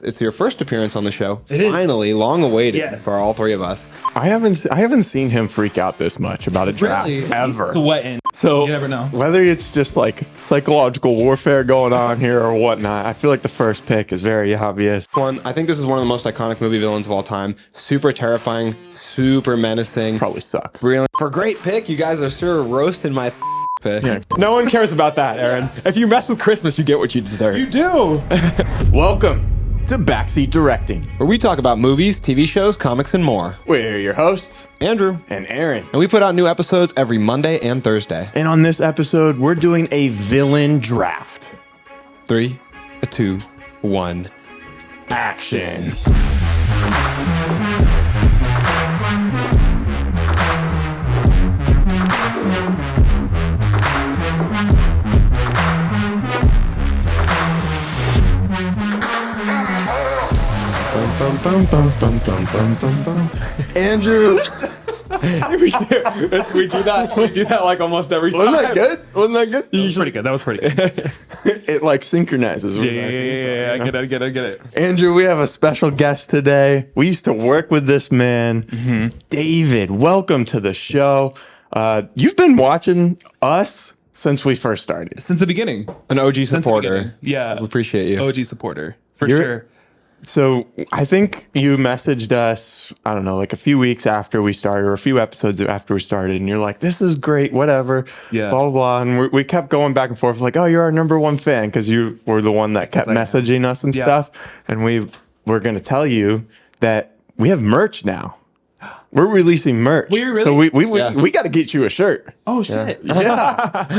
It's your first appearance on the show. It is. Finally, long awaited Yes. for all three of us. I haven't seen him freak out this much about a draft Really? ever. He's sweating. So You never know. whether it's just like psychological warfare going on here or whatnot, I feel like the first pick is very obvious. I think this is one of the most iconic movie villains of all time. Super terrifying, super menacing. Probably sucks. Brilliant. For a great pick, you guys are sure roasting my pick. Yeah. No one cares about that, Aaron. If you mess with Christmas, you get what you deserve. You do. Welcome to Backseat Directing. Where we talk about movies, TV shows, comics, and more. We're your hosts, Andrew. and Aaron. And we put out new episodes every Monday and Thursday. And on this episode, we're doing a villain draft. 3, 2, 1. Action. Andrew. we do that. We do that like almost every time. Wasn't that good? Wasn't that good? That was pretty good. That was pretty good. It like synchronizes. with Yeah. that. I get it. Andrew, we have a special guest today. We used to work with this man, David. Welcome to the show. You've been watching us since we first started. Since the beginning. An OG Since the supporter. beginning. Yeah. We appreciate you. OG supporter. For You're- sure. So I think you messaged us, I don't know, like a few weeks after we started or a few episodes after we started. And you're like, this is great, whatever, Yeah. blah, blah, blah. And we kept going back and forth like, oh, you're our number one fan because you were the one that kept I am. messaging us and Yeah. stuff. And we're going to tell you that we have merch now. We're releasing merch. We're really? So Yeah. we got to get you a shirt. Oh, shit. Yeah. I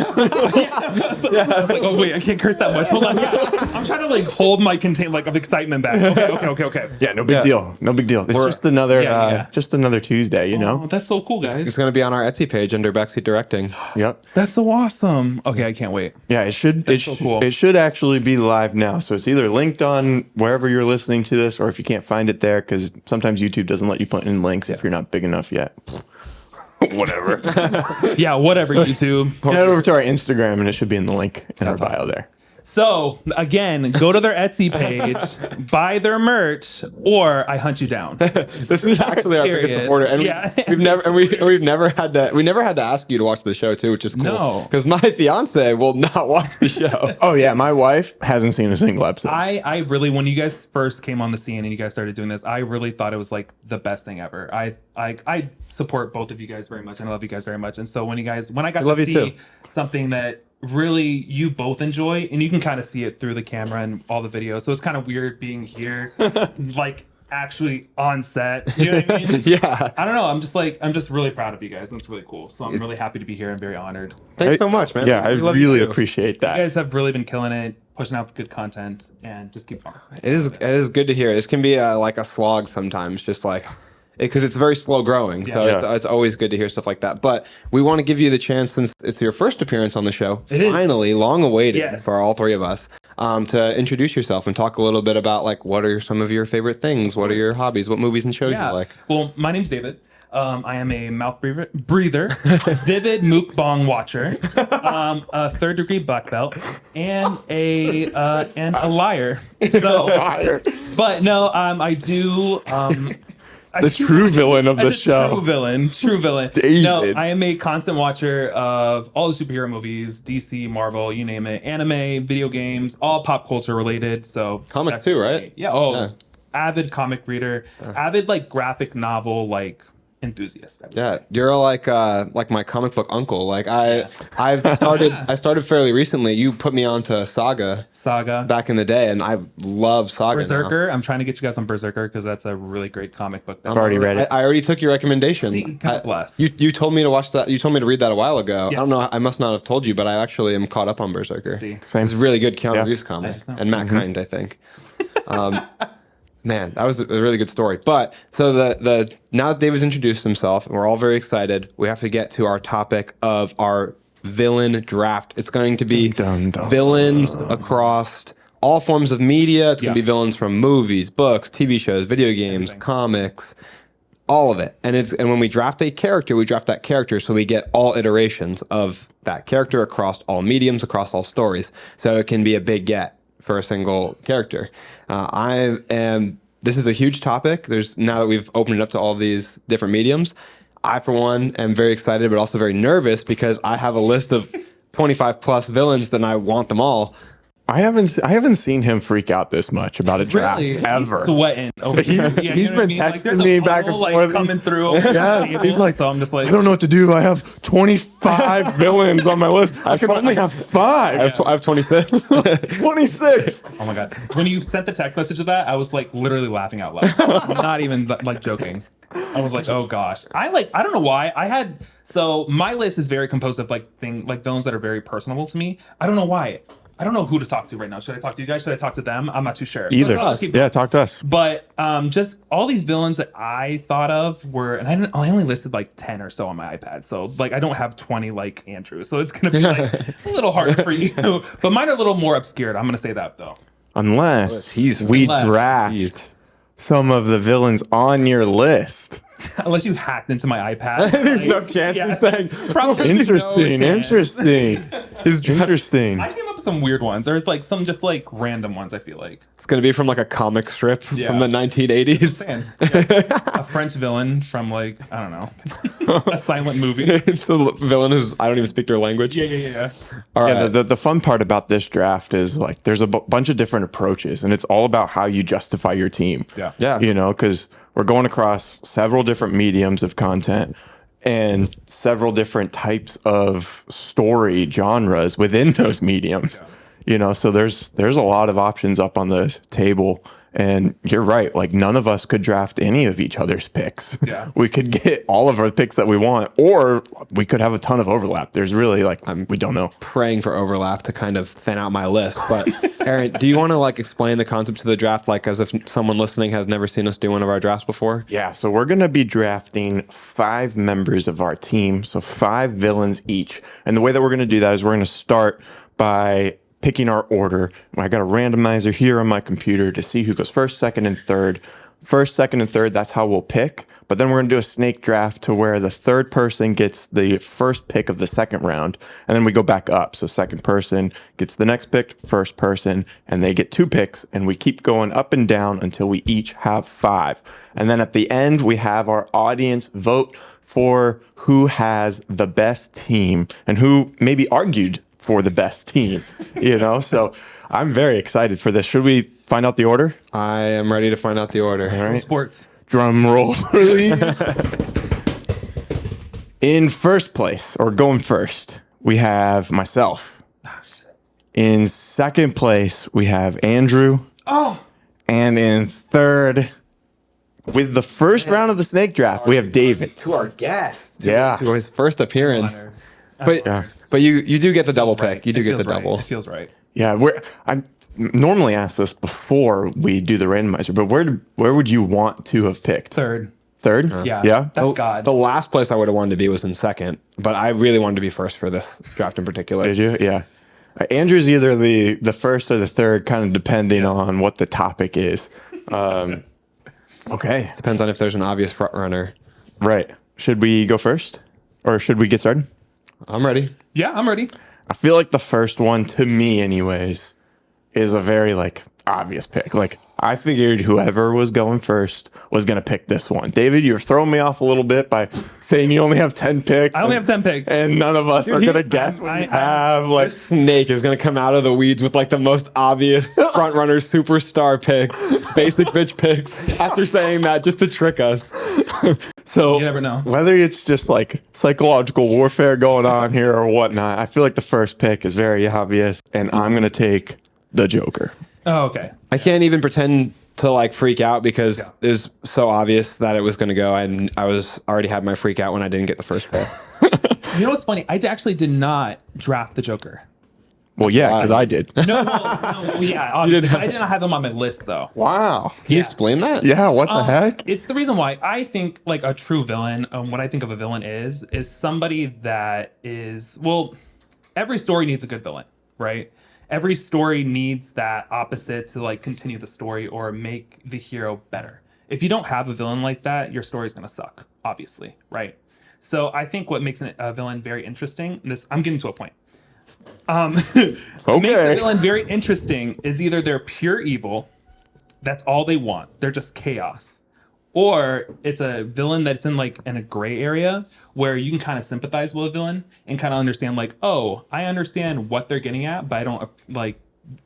was like, oh, wait, I can't curse that much. Hold on. Yeah. I'm trying to like hold my of excitement back. Okay. Yeah, no big Yeah. deal. No big deal. It's We're- just another Yeah. just another Tuesday, you know? Oh, that's so cool, guys. It's going to be on our Etsy page under Backseat Directing. Yep. That's so awesome. Okay, I can't wait. Yeah, it should so cool. it should actually be live now. So it's either linked on wherever you're listening to this, or if you can't find it there, because sometimes YouTube doesn't let you put in links if you're not big enough yet. Whatever. Yeah, whatever, YouTube. Head over to our Instagram and it should be in the link in our bio there. So, again, go to their Etsy page, buy their merch, or I hunt you down. This is actually our biggest Period. supporter, and Yeah. we've never had to ask you to watch the show too, which is cool. No. Because my fiance will not watch the show. Oh yeah, my wife hasn't seen a single episode. I really, when you guys first came on the scene and you guys started doing this, I really thought it was like the best thing ever. I support both of you guys very much, and I love you guys very much. And so when I got love to you see too. something that really you both enjoy, and you can kind of see it through the camera and all the videos, so it's kind of weird being here, like actually on set. You know what I mean? Yeah. I don't know. I'm just really proud of you guys, and it's really cool. So I'm really happy to be here and very honored. Thanks so much, man. Yeah, I We love you really too. appreciate that. You guys have really been killing it, pushing out good content, and just keep going. It is good to hear. This can be like a slog sometimes, just like because it's very slow growing. So Yeah. it's always good to hear stuff like that. But we want to give you the chance, since it's your first appearance on the show, finally, long awaited Yes. for all three of us, to introduce yourself and talk a little bit about like what are some of your favorite things, what are your hobbies, what movies and shows you like. Well, my name's David. I am a mouth breather, vivid mukbang watcher, a third-degree black belt, and a liar. So, but no, I do. The true villain of the show. True villain. David. No, I am a constant watcher of all the superhero movies, DC, Marvel, you name it, anime, video games, all pop culture related. So Comics that's too, just right? me. Yeah. Oh, Yeah. avid comic reader, avid like graphic novel like enthusiast. I would Yeah, say. you're like my comic book uncle. Like I started fairly recently. You put me onto Saga Saga. back in the day, and I love Saga. now. Berserker. I'm trying to get you guys on Berserker because that's a really great comic book. I've already read it. I already took your recommendation. See, God bless. You told me to watch that. You told me to read that a while ago. I Yes. don't know. I must not have told you, but I actually am caught up on Berserker. See. Same. It's a really good Keanu Yeah. Reeves comic, I just know. and Matt Kind, I think. Man, that was a really good story. But so the now that David's introduced himself, and we're all very excited, we have to get to our topic of our villain draft. It's going to be Dun, dun, dun. villains across all forms of media. It's going to Yeah. be villains from movies, books, TV shows, video games, Everything. comics, all of it. And when we draft a character, we draft that character so we get all iterations of that character across all mediums, across all stories. So it can be a big get for a single character. This is a huge topic. Now that we've opened it up to all these different mediums, I, for one, am very excited, but also very nervous because I have a list of 25 plus villains and I want them all. I haven't seen him freak out this much about a draft ever. He's sweating. Over He's been texting me back and forth. Coming through. Yeah, he's like, so I'm just like, I don't know what to do. I have 25 villains on my list. I can only have 5. I have 26. 26. oh my god! When you sent the text message of that, I was like literally laughing out loud. I'm not even like joking. I was like, oh gosh. I don't know why. So my list is very composed of villains that are very personable to me. I don't know why. I don't know who to talk to right now. Should I talk to you guys? Should I talk to them? I'm not too sure. Either. Yeah, talk to us. But just all these villains that I thought of were, and I only listed like 10 or so on my iPad. So like I don't have 20 like Andrew. So it's going to be like a little harder for you. But mine are a little more obscured. I'm going to say that though. Unless we draft some of the villains on your list. Unless you hacked into my iPad. There's no chance he's saying. Probably Interesting. no chance. Interesting. I came up with some weird ones, or like some just like random ones. I feel like It's going to be from like a comic strip from the 1980s. A French villain from like I don't know, a silent movie. It's a villain who's I don't even speak their language. Yeah. All right. Yeah, the fun part about this draft is like there's a bunch of different approaches, and it's all about how you justify your team. Yeah. You know, because we're going across several different mediums of content and several different types of story genres within those mediums. You know, so there's a lot of options up on the table. And you're right, like none of us could draft any of each other's picks. Yeah. We could get all of our picks that we want, or we could have a ton of overlap. There's really like we don't know. Praying for overlap to kind of thin out my list. But Arron, do you want to like explain the concept of the draft, like as if someone listening has never seen us do one of our drafts before? Yeah, so we're gonna be drafting 5 members of our team, so 5 villains each. And the way that we're gonna do that is we're gonna start by picking our order. I got a randomizer here on my computer to see who goes first, second, and third. First, second, and third, that's how we'll pick. But then we're going to do a snake draft to where the third person gets the first pick of the second round. And then we go back up. So second person gets the next pick, first person, and they get 2 picks. And we keep going up and down until we each have 5. And then at the end, we have our audience vote for who has the best team and who maybe argued for the best team, you know? So I'm very excited for this. Should we find out the order? I am ready to find out the order. All right. Sports. Drum roll, please. In first place, or going first, we have myself. In second place, we have Andrew. Oh. And in third, with the first round of the snake draft, we have David. To our guest. Yeah. To his first appearance. Honor. But you do get the double pick. You do get the double. It feels right. Yeah, I normally ask this before we do the randomizer, but where would you want to have picked? Third. Third? Yeah. Yeah? That's God. The last place I would have wanted to be was in second, but I really wanted to be first for this draft in particular. Did you? Yeah. Andrew's either the first or the third, kind of depending on what the topic is. Okay. Depends on if there's an obvious front runner. Right. Should we go first? Or should we get started? I'm ready. Yeah, I'm ready. I feel like the first one, to me anyways, is a very like obvious pick. Like I figured whoever was going first was going to pick this one. David, you're throwing me off a little bit by saying you only have 10 picks. I only have 10 picks. And none of us are going to guess what you have. Like Snake is going to come out of the weeds with like the most obvious front runner superstar picks, basic bitch picks after saying that just to trick us. So You never know. whether it's just like psychological warfare going on here or whatnot, I feel like the first pick is very obvious, and I'm going to take the Joker. Oh, okay. I can't even pretend to like freak out because it was so obvious that it was going to go. And I was already had my freak out when I didn't get the first pick. You know what's funny? I actually did not draft the Joker. Well, yeah, because I did. No, yeah. Obviously, I did not have him on my list though. Wow. Can you explain that? Yeah, what the heck? It's the reason why I think like a true villain. What I think of a villain is somebody that is every story needs a good villain, right? Every story needs that opposite to like continue the story or make the hero better. If you don't have a villain like that, your story is going to suck, obviously, right? So I think what makes a villain very interesting, I'm getting to a point. Makes a villain very interesting is either they're pure evil, that's all they want, they're just chaos, or it's a villain that's in a gray area where you can kind of sympathize with a villain and kind of understand oh, I understand what they're getting at, but I don't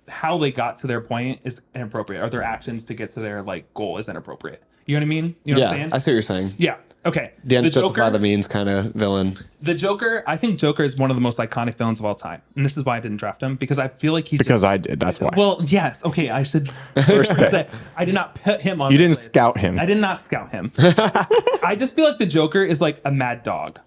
how they got to their point is inappropriate, or their actions to get to their goal is inappropriate. You know what I mean? You know what I'm saying? I see what you're saying. Yeah. Okay. The ends justify the means kind of villain. The Joker, I think Joker is one of the most iconic villains of all time. And this is why I didn't draft him, because I feel like he's I did. That's why. Well, yes. Okay, I should First pick. say I did not put him on. You the didn't list. scout him. I did not scout him. I just feel like the Joker is like a mad dog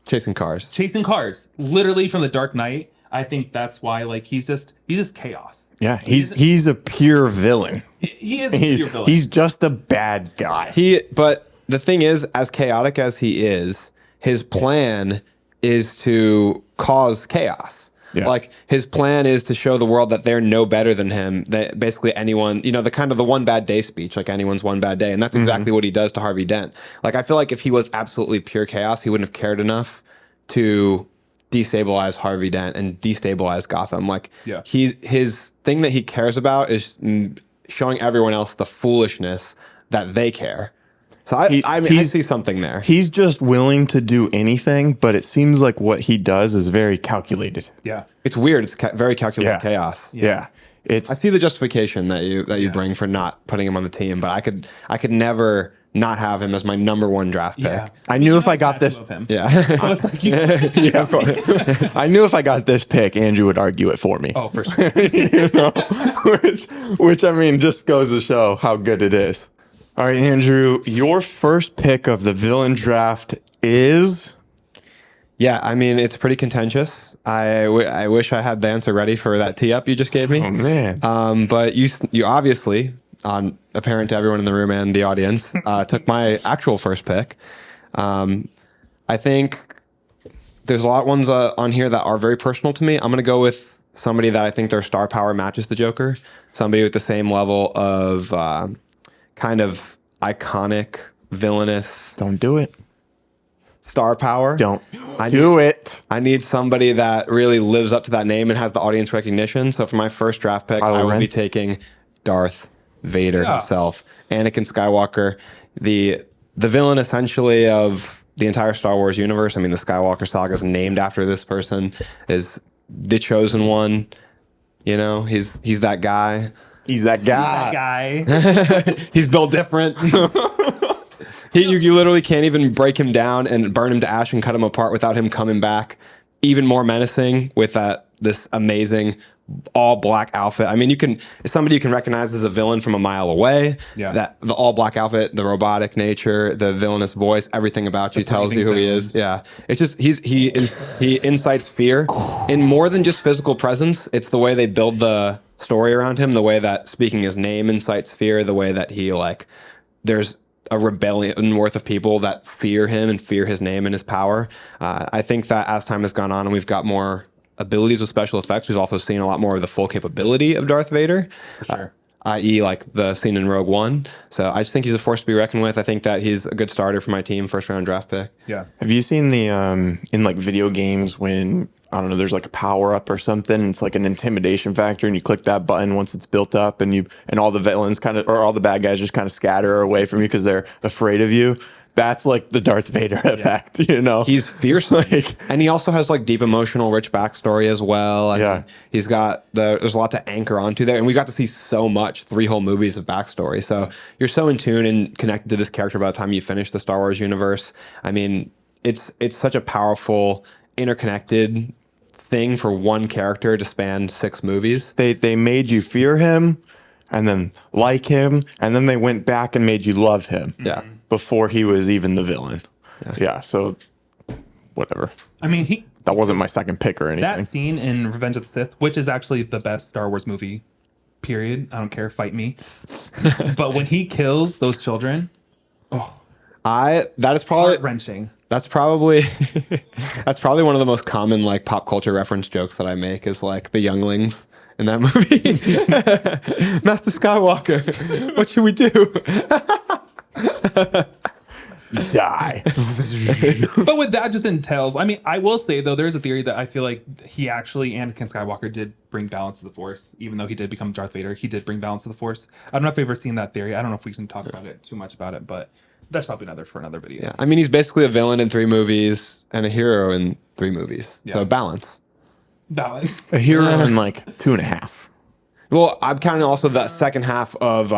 Chasing cars. chasing cars, literally from the Dark Knight. I think that's why he's just chaos. Yeah, he's a pure villain. He is a pure villain. He's just a bad guy. But the thing is, as chaotic as he is, his plan is to cause chaos. Yeah. His plan is to show the world that they're no better than him. That basically anyone, the one bad day speech, anyone's one bad day. And that's exactly what he does to Harvey Dent. I feel like if he was absolutely pure chaos, he wouldn't have cared enough to destabilize Harvey Dent and destabilize Gotham. His thing that he cares about is showing everyone else the foolishness that they care. So I see something there. He's just willing to do anything, but it seems like what he does is very calculated. Yeah. It's weird. It's very calculated chaos. Yeah. I see the justification that you bring for not putting him on the team, but I could never not have him as my number one draft pick. Yeah. I knew if I got this, Of him. Yeah. So it's like yeah, of course. I knew if I got this pick, Andrew would argue it for me. Oh, for sure. which I mean, just goes to show how good it is. All right, Andrew, your first pick of the villain draft is. Yeah, I mean, it's pretty contentious. I wish I had the answer ready for that tee up you just gave me. Oh man. But you obviously, apparent to everyone in the room and the audience, took my actual first pick. I think there's a lot of ones on here that are very personal to me. I'm going to go with somebody that I think their star power matches the Joker. Somebody with the same level of kind of iconic, villainous Don't do it. star power. Don't do it. I need somebody that really lives up to that name and has the audience recognition. So for my first draft pick, I will be taking Darth Vader himself, Anakin Skywalker, the villain essentially of the entire Star Wars universe. I mean, the Skywalker saga is named after this person, is the chosen one. He's that guy. He's that guy. That guy. He's built different. You literally can't even break him down and burn him to ash and cut him apart without him coming back even more menacing with this amazing all black outfit. I mean, it's somebody you can recognize as a villain from a mile away. Yeah. That the all black outfit, the robotic nature, the villainous voice, everything about you tells you who he is. Yeah. It's just he incites fear in more than just physical presence. It's the way they build the story around him, the way that speaking his name incites fear, the way that he there's a rebellion worth of people that fear him and fear his name and his power. I think that as time has gone on and we've got more abilities with special effects, we've also seen a lot more of the full capability of Darth Vader. For sure. I.e. the scene in Rogue One. So I just think he's a force to be reckoned with. I think that he's a good starter for my team, first round draft pick. Yeah. Have you seen the in video games when I don't know, there's a power up or something, and it's an intimidation factor, and you click that button once it's built up, and all the villains or all the bad guys just kind of scatter away from you because they're afraid of you. That's the Darth Vader effect, He's fierce, and he also has deep emotional, rich backstory as well. I mean, he's got there's a lot to anchor onto there, and we got to see so much, 3 whole movies of backstory. So you're so in tune and connected to this character by the time you finish the Star Wars universe. I mean, it's such a powerful, interconnected thing for one character to span 6 movies. They made you fear him, and then like him, and then they went back and made you love him. Yeah. Before he was even the villain. Yeah, so whatever. I mean, that wasn't my second pick or anything. That scene in Revenge of the Sith, which is actually the best Star Wars movie, period. I don't care, fight me. But when he kills those children, that is probably heart-wrenching. That's probably one of the most common pop culture reference jokes that I make is the younglings in that movie. Master Skywalker, what should we do? Die. But what that just entails, I mean, I will say though, there's a theory that I feel like Anakin Skywalker did bring balance to the Force, even though he did become Darth Vader. He did bring balance to the Force. I don't know if you've ever seen that theory. I don't know if we can talk about it too much about it, but that's probably another video. Yeah, I mean, he's basically a villain in 3 movies and a hero in 3 movies. Yeah. So balance. Balance. A hero in like 2.5. Well, I'm counting also the second half of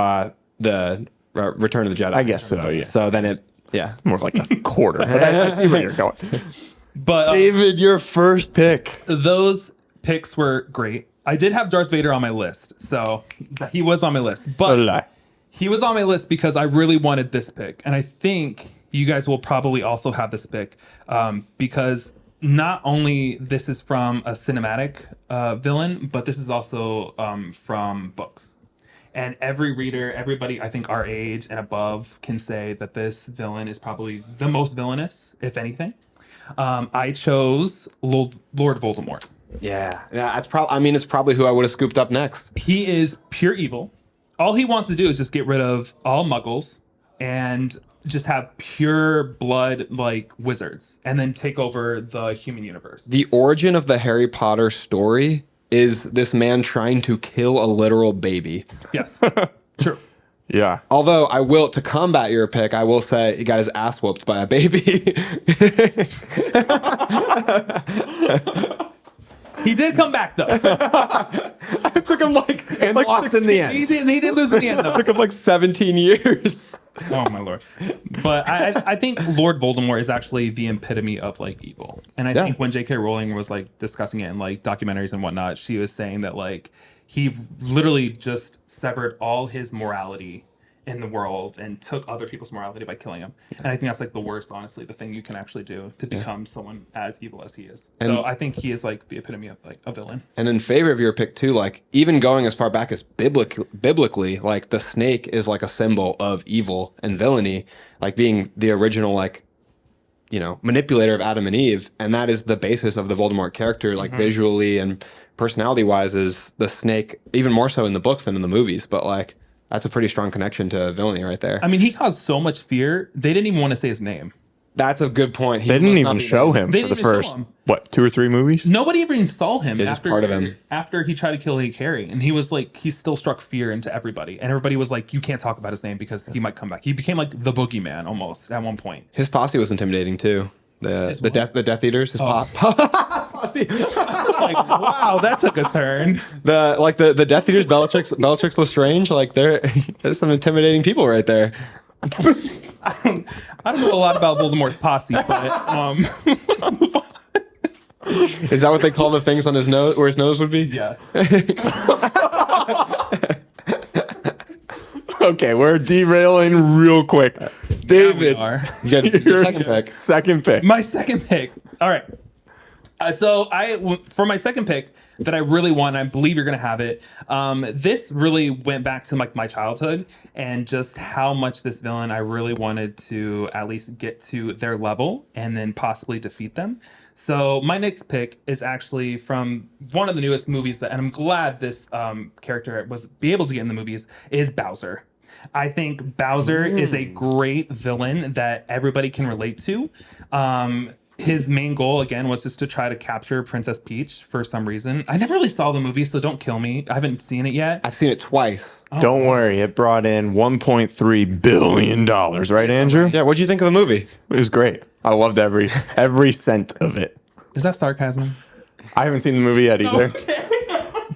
the Return of the Jedi. I guess so, yeah. So then More of like a quarter. But I see where you're going. But David, your first pick. those picks were great. I did have Darth Vader on my list, so he was on my list. But So did I. he was on my list because I really wanted this pick. And I think you guys will probably also have this pick because not only this is from a cinematic villain, but this is also from books. And every reader, everybody, I think our age and above can say that this villain is probably the most villainous, if anything. I chose Lord Voldemort. yeah, that's probably. I mean, it's probably who I would have scooped up next. He is pure evil. All he wants to do is just get rid of all muggles and just have pure blood like wizards and then take over the human universe. The origin of the Harry Potter story is this man trying to kill a literal baby. Yes. True. Yeah. Although I will, to combat your pick, I will say he got his ass whooped by a baby. He did come back though. It took him And lost in the end. He did lose in the end though. took him like 17 years. Oh my lord. But I think Lord Voldemort is actually the epitome of like evil. And I Yeah. think when J.K. Rowling was like discussing it in like documentaries and whatnot, she was saying that like he literally just severed all his morality in the world and took other people's morality by killing him. And I think that's like the worst, honestly, the thing you can actually do to become someone as evil as he is. So I think he is like the epitome of like a villain. And in favor of your pick too, like even going as far back as biblically, like the snake is like a symbol of evil and villainy, like being the original like, you know, manipulator of Adam and Eve, and that is the basis of the Voldemort character, like visually and personality wise, is the snake, even more so in the books than in the movies. But like that's a pretty strong connection to villainy right there. I mean, he caused so much fear, they didn't even want to say his name. That's a good point. He They didn't must not even be show named. him They for the didn't even show first, him. 2 or 3 movies? Nobody even saw him Yeah, just after part of him. after he tried to kill Harry, and he was like, he still struck fear into everybody, and everybody was like, you can't talk about his name because he might come back. He became like the boogeyman almost at one point. His posse was intimidating too. The what? Death Eaters. His posse. Like, wow, that took a turn. The Death Eaters, Bellatrix Lestrange. Like there's some intimidating people right there. I don't know a lot about Voldemort's posse, but let's move on. Is that what they call the things on his nose, where his nose would be? Yeah. Okay, we're derailing real quick. David, are. You got your second pick. second pick. My second pick. All right. For my second pick that I really want, I believe you're going to have it. This really went back to like my childhood and just how much this villain, I really wanted to at least get to their level and then possibly defeat them. So my next pick is actually from one of the newest movies and I'm glad this character was be able to get in the movies, is Bowser. I think Bowser is a great villain that everybody can relate to. His main goal, again, was just to try to capture Princess Peach for some reason. I never really saw the movie, so don't kill me. I haven't seen it yet. I've seen it twice. Don't worry, it brought in $1.3 billion, right, Andrew? Yeah, what'd you think of the movie? It was great. I loved every cent of it. Is that sarcasm? I haven't seen the movie yet either.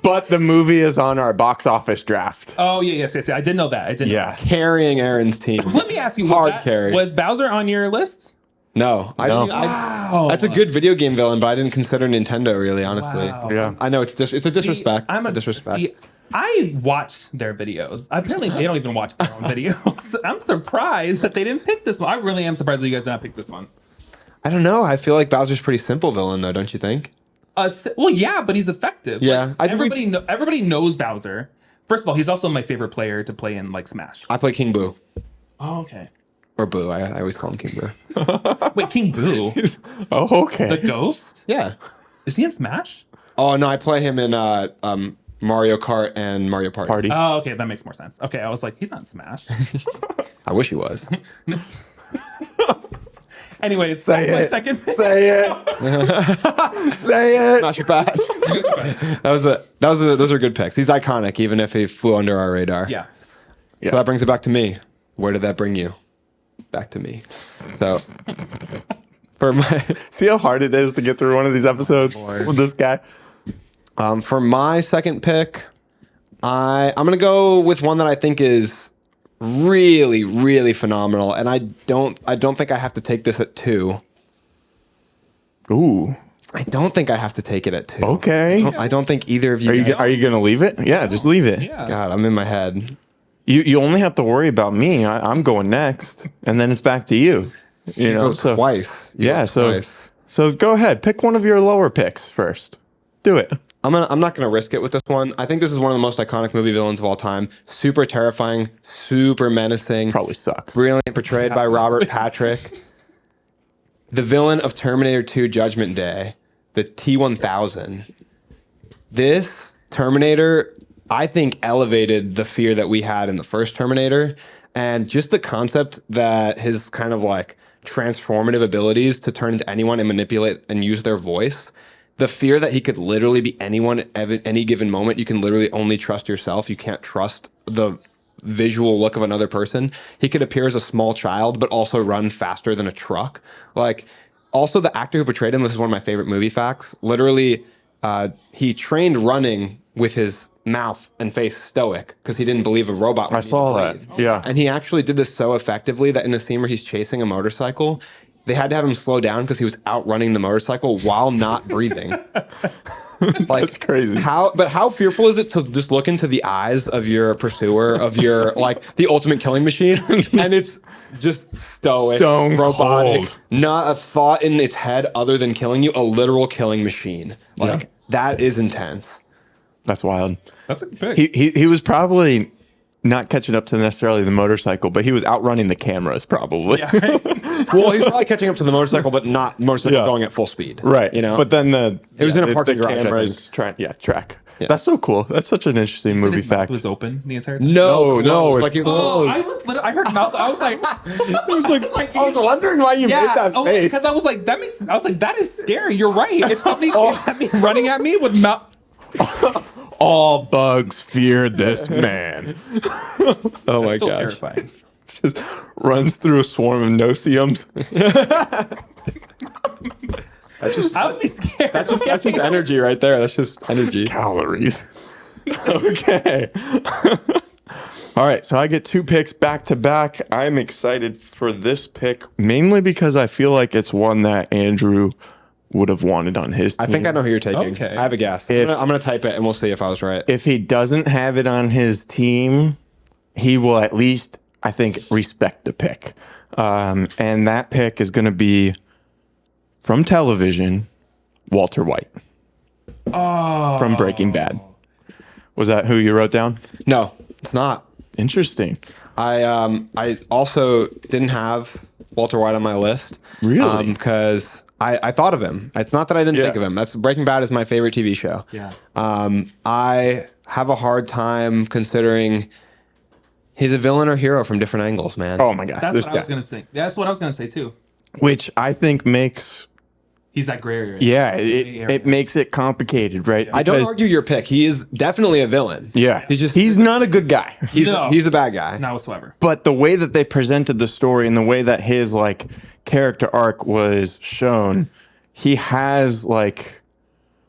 But the movie is on our box office draft. Oh, yes. I did know that. I did know Yeah. Carrying Aaron's team. that. Let me ask you, Hard carry. was Bowser on your list? No, I No. didn't. Wow. That's a good video game villain, but I didn't consider Nintendo really, honestly. Wow. Yeah. I know it's a disrespect. I'm It's a disrespect. See, I watch their videos. Apparently, they don't even watch their own videos. I'm surprised that they didn't pick this one. I really am surprised that you guys did not pick this one. I don't know. I feel like Bowser's a pretty simple villain, though, don't you think? Well, yeah, but he's effective. Yeah, Like, I think everybody knows Bowser. First of all, he's also my favorite player to play in like Smash. I play King Boo. Oh, okay. Or Boo. I always call him King Boo. Wait, King Boo, Oh, okay. the ghost? Yeah. Is he in Smash? Oh, no, I play him in Mario Kart and Mario Party. Party. Oh, okay, that makes more sense. Okay, I was like, he's not in Smash. I wish he was. Anyways, Say that's my it. second pick. Say it. Say it. Not your pass. Those are good picks. He's iconic, even if he flew under our radar. Yeah. So that brings it back to me. Where did that bring you? Back to me. So for my See how hard it is to get through one of these episodes with this guy? for my second pick, I'm gonna go with one that I think is really, really phenomenal, and I don't think I have to take this at 2. Ooh. I don't think I have to take it at 2. Okay. I don't think either of you. Are you gonna leave it? Yeah, just leave it. Yeah. God, I'm in my head. You only have to worry about me. I'm going next, and then it's back to you. You know, Go so twice. You yeah, go twice. so go ahead, pick one of your lower picks first. Do it. I'm not gonna risk it with this one. I think this is one of the most iconic movie villains of all time. Super terrifying, super menacing, Probably sucks. brilliant portrayed by Robert Patrick. The villain of Terminator 2 Judgment Day, the T-1000. This Terminator, I think, elevated the fear that we had in the first Terminator. And just the concept that his kind of like transformative abilities to turn into anyone and manipulate and use their voice, the fear that he could literally be anyone at any given moment. You can literally only trust yourself. You can't trust the visual look of another person. He could appear as a small child, but also run faster than a truck. Like, also the actor who portrayed him, this is one of my favorite movie facts, literally he trained running with his mouth and face stoic because he didn't believe a robot would I saw that. Yeah. and he actually did this so effectively that in a scene where he's chasing a motorcycle, they had to have him slow down because he was outrunning the motorcycle while not breathing. Like, That's crazy. How fearful is it to just look into the eyes of your pursuer, of your like the ultimate killing machine, and it's just stoic, Stone robotic, cold. not a thought in its head other than killing you, a literal killing machine. Like that is intense. That's wild. That's a good pick. He was probably not catching up to necessarily the motorcycle, but he was outrunning the cameras probably. Yeah, right? Well, he's probably catching up to the motorcycle, but not motorcycle Yeah. going at full speed. Right. You know. But then It was in a parking garage, I cameras track. That's so cool. That's such an interesting Said movie his mouth fact. was open the entire time. No, close. it's Like he was Oh, close. I heard mouth. I was like, I was wondering why you made that face. because I was like, that is scary. You're right. If somebody came at me, running at me with mouth, All bugs fear this man. Oh my still gosh. terrifying. Just runs through a swarm of no-see-ums. That's just I would be scared. that's just energy right there. That's just energy. Calories. Okay. All right, so I get 2 picks back to back. I'm excited for this pick mainly because I feel like it's one that Andrew would have wanted on his team. I think I know who you're taking. Okay. I have a guess. If- I'm gonna type it and we'll see if I was right. If he doesn't have it on his team, he will at least, I think, respect the pick. And that pick is going to be from television, Walter White from Breaking Bad. Was that who you wrote down? No, it's not. Interesting. I also didn't have Walter White on my list. Really? Because I thought of him. It's not that I didn't Yeah. think of him. That's Breaking Bad is my favorite TV show. Yeah. I have a hard time considering he's a villain or hero from different angles, man. Oh my gosh, That's this what I guy. was gonna think. That's what I was gonna say too. Which I think makes, He's that gray area. yeah, it makes it complicated, right? I don't Because- argue your pick. He is definitely a villain. Yeah, He's not a good guy. he's No. he's a bad guy. Not whatsoever. But the way that they presented the story and the way that his like character arc was shown, he has like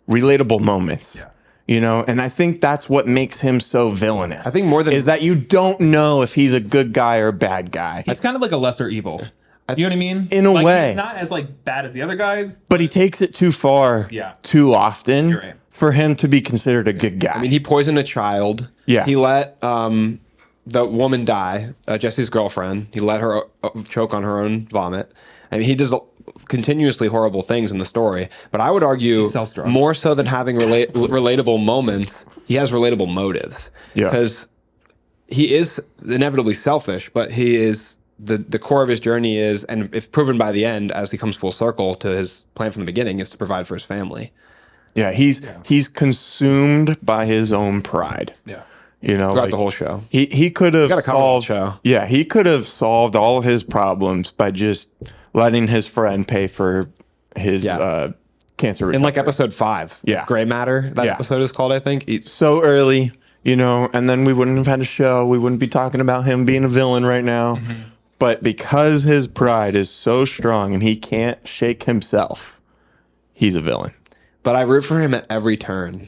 relatable moments. You know, and I think that's what makes him so villainous. I think more than- is that you don't know if he's a good guy or a bad guy. It's kind of like a lesser evil. You know what I mean? In a Like, way. he's not as like bad as the other guys. But he takes it too far, Yeah. too often You're right. for him to be considered a good guy. I mean, he poisoned a child. Yeah. He let the woman die, Jesse's girlfriend. He let her choke on her own vomit. I mean, he does continuously horrible things in the story. But I would argue sells drugs. more so than having relatable moments, he has relatable motives. Yeah. Because he is inevitably selfish, but he is the core of his journey is, and if proven by the end, as he comes full circle to his plan from the beginning, is to provide for his family. yeah, he's consumed by his own pride. Yeah. You know, Throughout the whole show. He could have got a comedy solved. show. Yeah, he could have solved all his problems by just letting his friend pay for his cancer recovery. In like episode 5. Yeah. Gray Matter, that episode is called, I think. So early, you know, and then we wouldn't have had a show. We wouldn't be talking about him being a villain right now. But because his pride is so strong and he can't shake himself, he's a villain. But I root for him at every turn.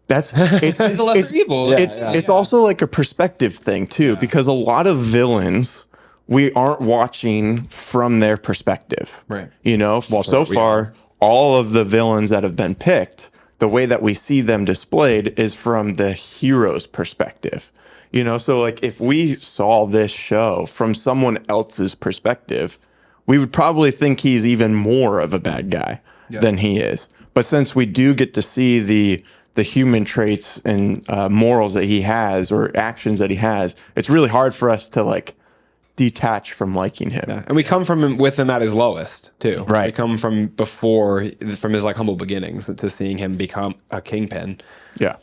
It's He's a lesser evil. it's also like a perspective thing too, because a lot of villains we aren't watching from their perspective. Right. You know, so far all of the villains that have been picked, the way that we see them displayed is from the hero's perspective. You know, so like if we saw this show from someone else's perspective, we would probably think he's even more of a bad guy than he is. But since we do get to see the human traits and morals that he has or actions that he has, it's really hard for us to like detach from liking him. Yeah. And we come from him with him at his lowest too. Right. We come from from his like humble beginnings to seeing him become a kingpin. Yeah.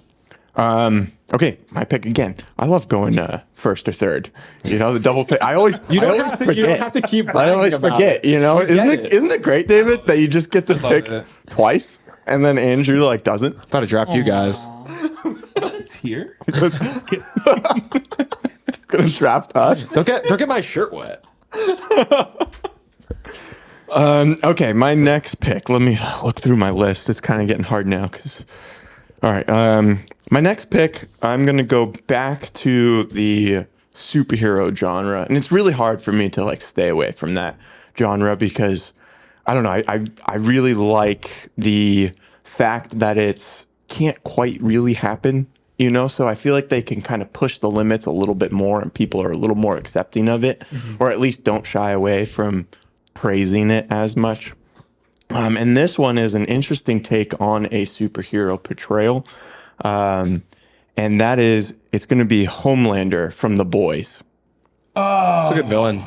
Okay, my pick again. I love going first or third. You know, the double pick. I always forget. You don't have to keep I always bragging about forget. it. You know, Isn't isn't it great, David, that you just get to pick it. twice, and then Andrew like doesn't? About to draft you guys. Is that a tear? Just kidding. Gonna draft us. Don't get my shirt wet. Okay, my next pick. Let me look through my list. It's kind of getting hard now because. All right. My next pick, I'm gonna go back to the superhero genre, and it's really hard for me to like stay away from that genre because I don't know. I really like the fact that it's can't quite really happen. You know, so I feel like they can kind of push the limits a little bit more, and people are a little more accepting of it, or at least don't shy away from praising it as much. And this one is an interesting take on a superhero portrayal. And that is, it's going to be Homelander from The Boys. Oh, It's a good villain.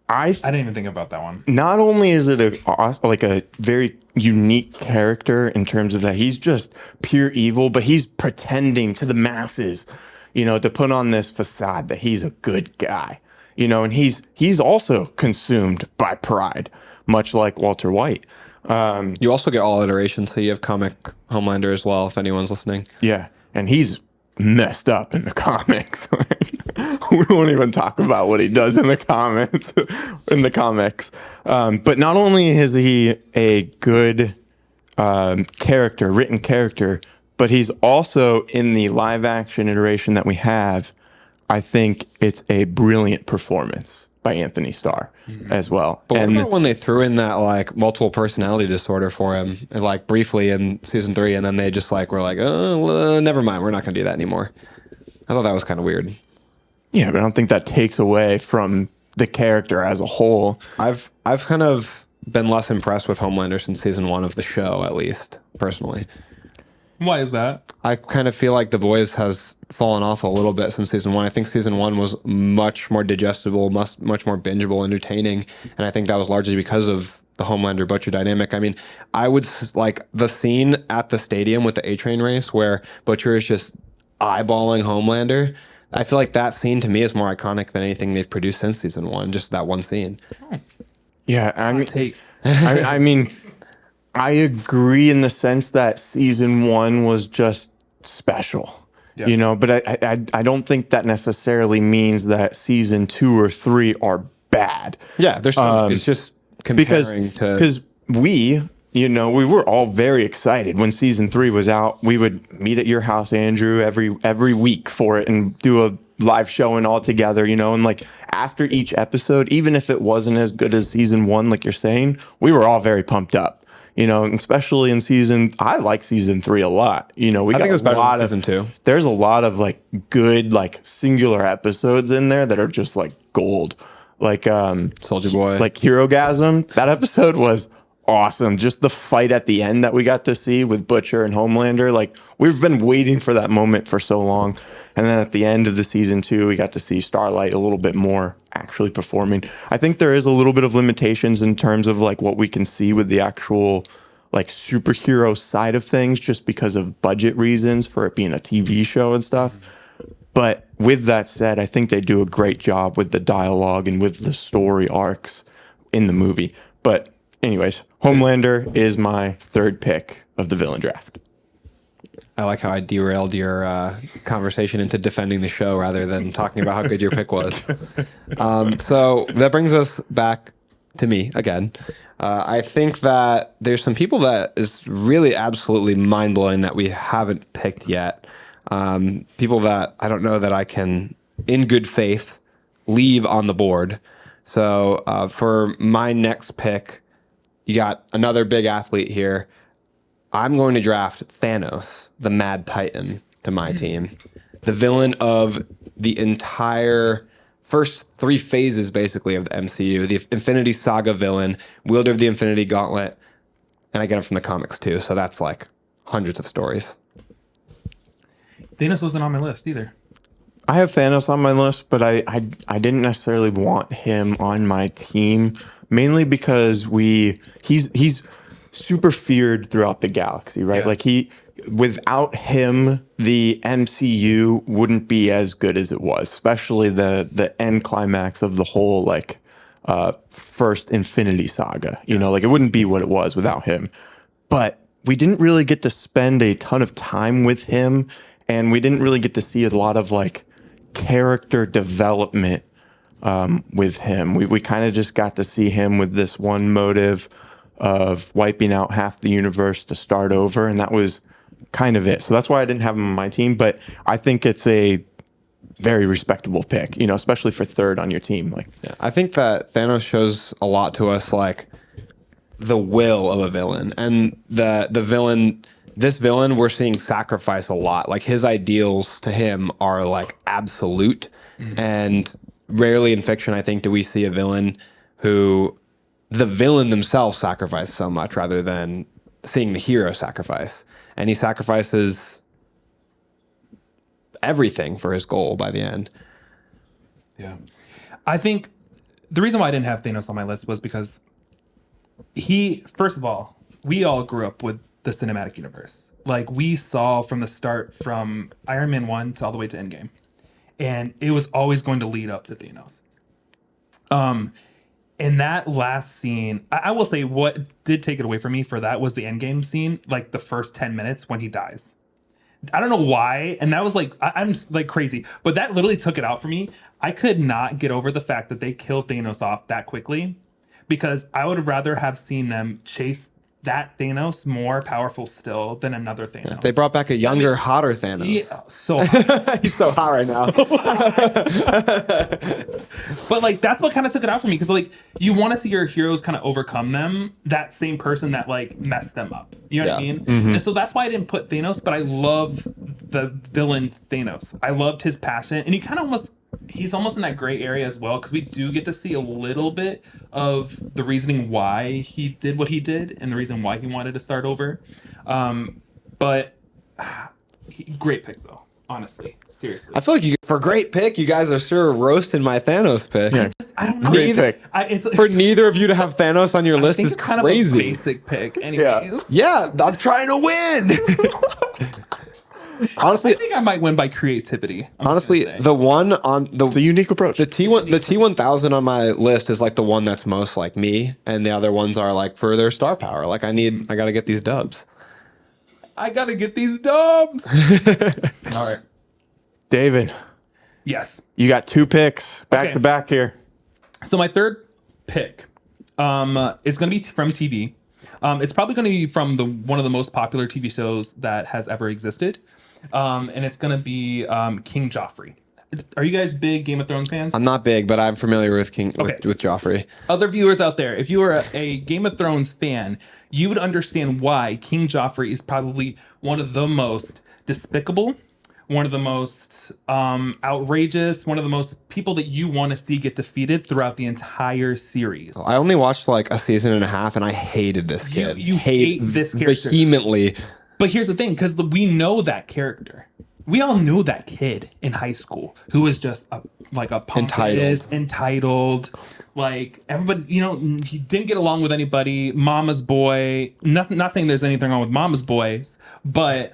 I didn't even think about that one. not only is it a very unique character in terms of that he's just pure evil, but he's pretending to the masses, you know, to put on this facade that he's a good guy, you know, and he's also consumed by pride, much like Walter White. You also get all iterations, so you have comic Homelander as well, if anyone's listening. Yeah, and he's messed up in the comics. We won't even talk about what he does in the comments in the comics. But not only is he a good written character, but he's also in the live action iteration that we have. I think it's a brilliant performance by Anthony Starr as well. But what And about when they threw in that like multiple personality disorder for him, like briefly in season 3, and then they just like were like, oh, never mind, we're not going to do that anymore. I thought that was kind of weird. yeah, but I don't think that takes away from the character as a whole. I've kind of been less impressed with Homelander since season 1 of the show, at least personally. Why is that? I kind of feel like The Boys has fallen off a little bit since season 1. I think season 1 was much more digestible, much more bingeable, entertaining, and I think that was largely because of the Homelander Butcher dynamic. I mean, I would like the scene at the stadium with the A-Train race where Butcher is just eyeballing Homelander. I feel like that scene to me is more iconic than anything they've produced since season 1. Just that one scene. Yeah, I mean, Take. I mean, I agree in the sense that season 1 was just special, you know, but I don't think that necessarily means that season 2 or 3 are bad. Yeah, there's it's just comparing to because we, you know, we were all very excited when season 3 was out. We would meet at your house, Andrew, every week for it and do a live showing all together, you know, and like after each episode, even if it wasn't as good as season 1, like you're saying, we were all very pumped up. You know, especially in I like season 3 a lot. You know, I think it was better than season 2. There's a lot of like good, like singular episodes in there that are just like gold. Like Soldier Boy. like Herogasm. That episode was awesome. Just the fight at the end that we got to see with Butcher and Homelander. Like we've been waiting for that moment for so long. And then at the end of the season 2, we got to see Starlight a little bit more actually performing. I think there is a little bit of limitations in terms of like what we can see with the actual like superhero side of things, just because of budget reasons for it being a TV show and stuff. But with that said, I think they do a great job with the dialogue and with the story arcs in the movie. But anyways, Homelander is my third pick of the villain draft. I like how I derailed your conversation into defending the show rather than talking about how good your pick was. So that brings us back to me again. I think that there's some people that is really absolutely mind-blowing that we haven't picked yet. People that I don't know that I can, in good faith, leave on the board. So for my next pick, you got another big athlete here. I'm going to draft Thanos, the Mad Titan, to my team. The villain of the entire first three phases, basically, of the MCU. The Infinity Saga villain, wielder of the Infinity Gauntlet. And I get him from the comics, too. So that's like hundreds of stories. Thanos wasn't on my list either. I have Thanos on my list, but I didn't necessarily want him on my team, mainly because he's super feared throughout the galaxy, right? Yeah. Like without him, the MCU wouldn't be as good as it was, especially the end climax of the whole first Infinity Saga. You know, like it wouldn't be what it was without him. But we didn't really get to spend a ton of time with him, and we didn't really get to see a lot of like character development with him. We kind of just got to see him with this one motive of wiping out half the universe to start over, and that was kind of it. So that's why I didn't have him on my team, but I think it's a very respectable pick, you know, especially for third on your team. Like, Yeah, I think that Thanos shows a lot to us, like the will of a villain, and the villain. This villain, we're seeing sacrifice a lot. Like his ideals to him are like absolute, and rarely in fiction, I think, do we see a villain who the villain themselves sacrifice so much rather than seeing the hero sacrifice. And he sacrifices everything for his goal by the end. Yeah. I think the reason why I didn't have Thanos on my list was because first of all, we all grew up with the cinematic universe. Like we saw from the start, from Iron Man 1 to all the way to Endgame. And it was always going to lead up to Thanos. In that last scene, I will say what did take it away from me for that was the Endgame scene, like the first 10 minutes when he dies. I don't know why. And that was like, I'm like crazy, but that literally took it out for me. I could not get over the fact that they killed Thanos off that quickly, because I would rather have seen them chase that Thanos more powerful still than another Thanos. They brought back a younger, hotter Thanos. Yeah, so hot. He's so hot right now. But like that's what kind of took it out for me, because like you want to see your heroes kind of overcome that same person that like messed them up. You know what I mean? And so that's why I didn't put Thanos, but I love the villain Thanos. I loved his passion, and he's almost in that gray area as well, because we do get to see a little bit of the reasoning why he did what he did and the reason why he wanted to start over. But great pick though, honestly, seriously. I feel like for great pick, you guys are sure roasting my Thanos pick. yeah, I don't know. great pick. For neither of you to have Thanos on your I list think is it's kind crazy. of a basic pick, anyways. Yeah, I'm trying to win. Honestly, I think I might win by creativity. honestly, the one on It's a unique approach. the T1000 on my list is like the one that's most like me, and the other ones are like for their star power. Like I got to get these dubs. I gotta get these dubs. All right. David, Yes. you got two picks back Okay. to back here. So my third pick is going to be from TV. It's probably going to be from one of the most popular TV shows that has ever existed. And it's going to be King Joffrey. Are you guys big Game of Thrones fans? I'm not big, but I'm familiar with Okay. with Joffrey. Other viewers out there, if you are a Game of Thrones fan, you would understand why King Joffrey is probably one of the most despicable, one of the most outrageous, one of the most people that you want to see get defeated throughout the entire series. I only watched like a season and a half, and I hated this kid. You hate this character. vehemently. But here's the thing, because we know that character. We all knew that kid in high school who was just a pompous, entitled, like everybody, he didn't get along with anybody. Mama's boy. Not saying there's anything wrong with Mama's boys, but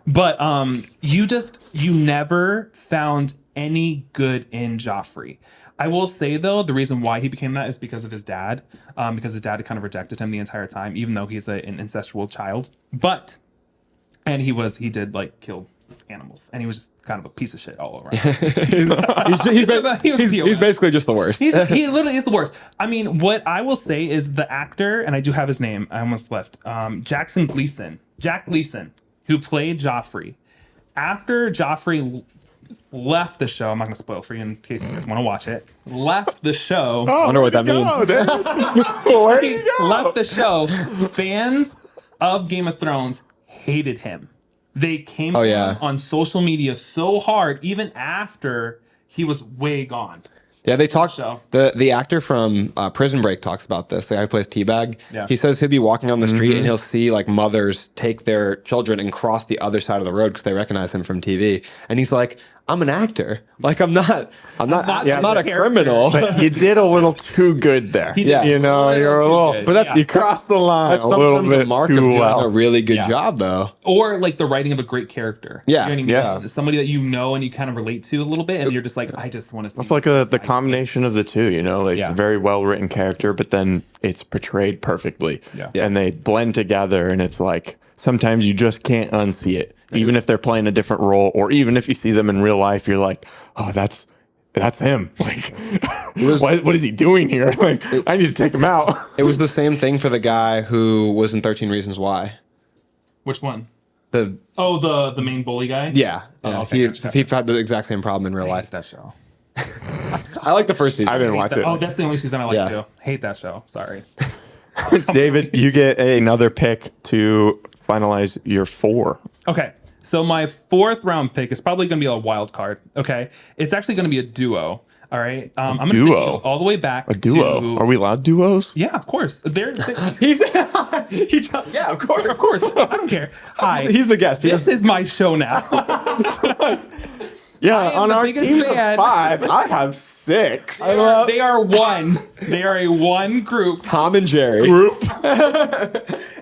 But you never found any good in Joffrey. I will say though, the reason why he became that is because of his dad, because his dad had kind of rejected him the entire time, even though he's an incestual child. And he did like kill animals, and he was just kind of a piece of shit all around. He's basically just the worst. He literally is the worst. I mean, what I will say is the actor, and I do have his name, I almost left, Jack Gleason, who played Joffrey. After Joffrey left the show, I'm not going to spoil for you in case you guys want to watch it, left the show. I wonder what that means. Where'd he go? Left the show. Fans of Game of Thrones hated him. They came on social media so hard, even after he was way gone. Yeah, they talk. The actor from Prison Break talks about this. The guy who plays Teabag. Yeah. He says he'll be walking on the street and he'll see like mothers take their children and cross the other side of the road because they recognize him from TV. And he's like, I'm an actor. Like I'm not a criminal. But you did a little too good there. Yeah. You know, you're a little. But that's You crossed the line that's a little sometimes bit a mark too of doing well. a really good job, though. Or like the writing of a great character. Yeah. You know what I mean? Somebody that you know and you kind of relate to a little bit, and you're just like, I just want to see. It's like the combination of the two, you know, like it's a very well written character, but then it's portrayed perfectly. Yeah. And they blend together, and it's like sometimes you just can't unsee it. Even if they're playing a different role, or even if you see them in real life, you're like, oh, that's him. Like, what is he doing here? Like, I need to take him out. It was the same thing for the guy who was in 13 Reasons Why. Which one? The main bully guy? Yeah. Okay, he had the exact same problem in real life. That show. I like the first season. I didn't watch it. Oh, that's the only season I like too. Hate that show. Sorry. David, you get another pick to finalize your 4. Okay. So my 4th round pick is probably going to be a wild card. Okay. It's actually going to be a duo. All right. I'm going to take you all the way back. A duo? Are we allowed duos? Yeah, of course. yeah, of course. Of course. I don't care. Hi. He's the guest. This is my show now. Yeah, am on the our biggest teams of fan. 5, I have 6. They are one. They are a one group. Tom and Jerry. Group.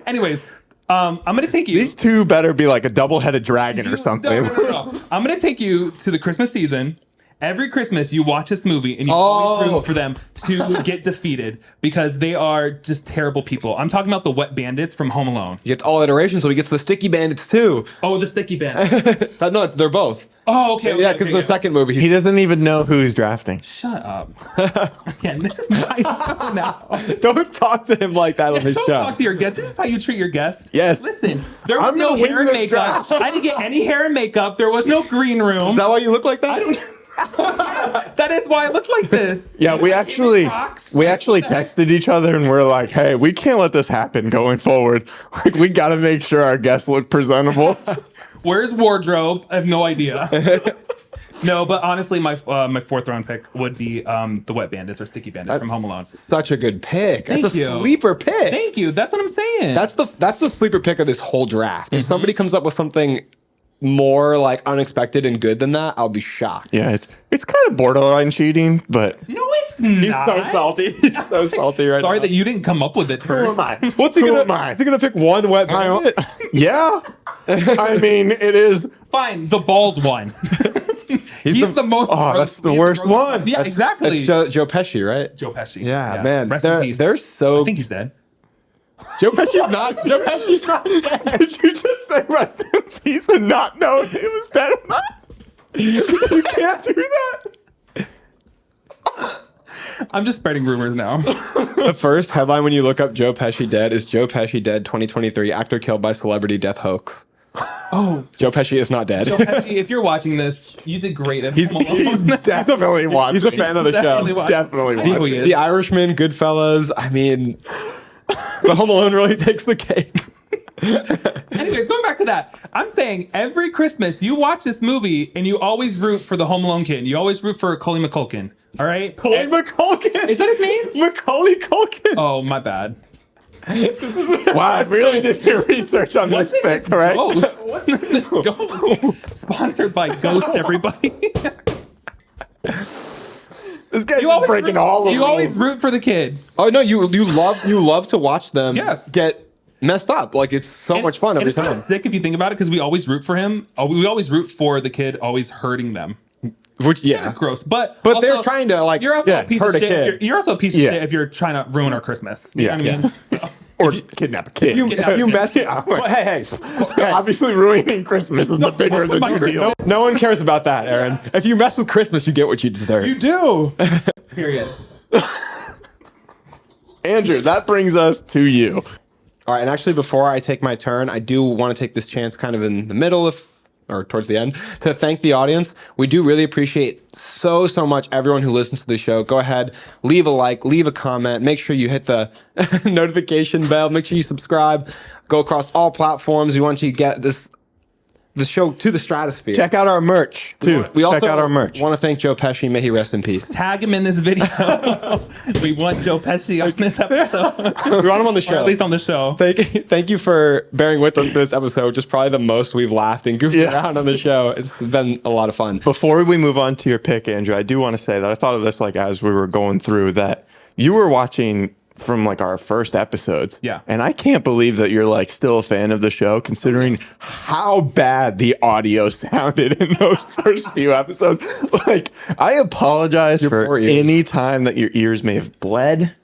Anyways, I'm going to take you. These two better be like a double-headed dragon or something. No. I'm going to take you to the Christmas season. Every Christmas, you watch this movie and you always root for them to get defeated because they are just terrible people. I'm talking about the Wet Bandits from Home Alone. He gets all iterations, so he gets the Sticky Bandits too. Oh, the Sticky Bandits. No, they're both. Oh, okay. Yeah, because the second movie, He doesn't even know who he's drafting. Shut up. Again, this is my show now. don't talk to him like that on his Don't show. talk to your guests. This is how you treat your guests. Yes. Listen, there was I'm no gonna win hair and this makeup. draft. I didn't get any hair and makeup. There was no green room. Is that why you look like that? I don't That is why I look like this. Yeah, we actually Rocks. texted each other and we're like, hey, we can't let this happen going forward. Like, we got to make sure our guests look presentable. Where's wardrobe? I have no idea. No, but honestly, my 4th round pick would be the Wet Bandits or Sticky Bandits from Home Alone. Such a good pick. Thank That's a you. sleeper pick. Thank you. That's what I'm saying. That's the sleeper pick of this whole draft. If somebody comes up with something more like unexpected and good than that, I'll be shocked. Yeah, it's kind of borderline cheating, but no, it's not. salty. He's so salty right Sorry now. that you didn't come up with it first. What's he Who gonna? am I? Is he gonna pick one Wet Bandit? yeah. I mean, it is. Fine, the bald one. He's the most. Oh, that's the worst one. Yeah, exactly. That's Joe Pesci, right? Joe Pesci. Yeah, man. Rest in peace. They're so. I think he's dead. Joe Pesci's not. Joe Pesci's not dead. Did you just say rest in peace and not know he was dead or not? You can't do that. I'm just spreading rumors now. The first headline when you look up Joe Pesci dead is Joe Pesci dead 2023 actor killed by celebrity death hoax. Oh, Joe Pesci is not dead. Joe Pesci, if you're watching this, you did great. He's Definitely watching. He's a fan of the Definitely show. watching. Definitely I know he watching. is. The Irishman, Goodfellas. I mean, the Home Alone really takes the cake. Anyways, going back to that, I'm saying every Christmas you watch this movie and you always root for the Home Alone kid. You always root for Macaulay Culkin. All right? McCulkin. Is that his name? Macaulay Culkin. Oh, my bad. Wow, I really did your research on this pick, right? Ghost. This Ghost. Sponsored by Ghost, everybody. This guy's just breaking all the rules. You always root for the kid. Oh no, you love to watch them Yes. get messed up. Like it's so much fun every it's kind time. of sick if you think about it, because we always root for him. We always root for the kid always hurting them. Which Gross. But they're also, trying to like you're also a piece hurt of a shit. kid. You're also a piece of shit if you're trying to ruin our Christmas. You know what I mean? So, Or kidnap a kid. If you mess with, hey, Obviously, ruining Christmas is the bigger of the two deals. no one cares about that, Aaron. If you mess with Christmas, you get what you deserve. you do. Period. Andrew, that brings us to you. All right, and actually, before I take my turn, I do want to take this chance, kind of in the middle of, or towards the end, to thank the audience. We do really appreciate so much everyone who listens to the show. Go ahead, leave a like, leave a comment. Make sure you hit the notification bell. Make sure you subscribe. Go across all platforms. We want you to get the show to the stratosphere. Check out our merch, too. We also Check out our merch. want to thank Joe Pesci. May he rest in peace. Tag him in this video. We want Joe Pesci on this episode. We want him on the Or show. at least on the show. Thank you for bearing with us this episode. Just probably the most we've laughed and goofed around on the show. It's been a lot of fun. Before we move on to your pick, Andrew, I do want to say that I thought of this like as we were going through that you were watching from like our first episodes. Yeah. And I can't believe that you're like still a fan of the show considering how bad the audio sounded in those first few episodes. Like, I apologize poor for ears. any time that your ears may have bled,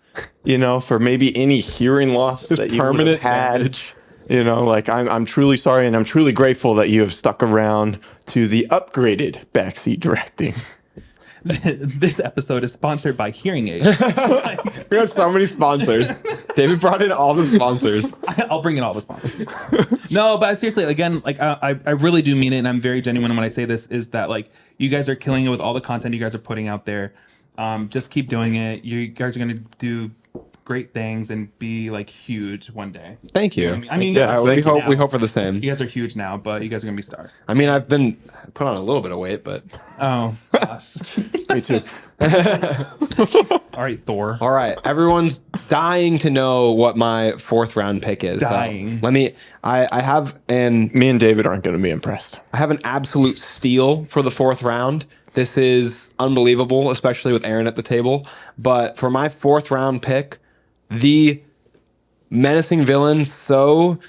you know, for maybe any hearing loss that you would have permanent had. damage. You know, like I'm truly sorry, and I'm truly grateful that you have stuck around to the upgraded backseat directing. This episode is sponsored by Hearing Aids. We have so many sponsors. David brought in all the sponsors. I'll bring in all the sponsors. No, but seriously, again, like I really do mean it, and I'm very genuine when I say this. Is that like you guys are killing it with all the content you guys are putting out there? Just keep doing it. You guys are gonna do great things and be like huge one day. Thank you. know what I mean, Yeah, you guys are we huge hope now. we hope for the same. You guys are huge now, but you guys are gonna be stars. I mean, I've been put on a little bit of weight, but Oh gosh. Me too. All right, Thor. all right. Everyone's dying to know what my fourth round pick is. So Dying. let me. I have Me and David aren't going to be impressed. I have an absolute steal for the fourth round. This is unbelievable, especially with Aaron at the table. But for my fourth round pick, the menacing villain so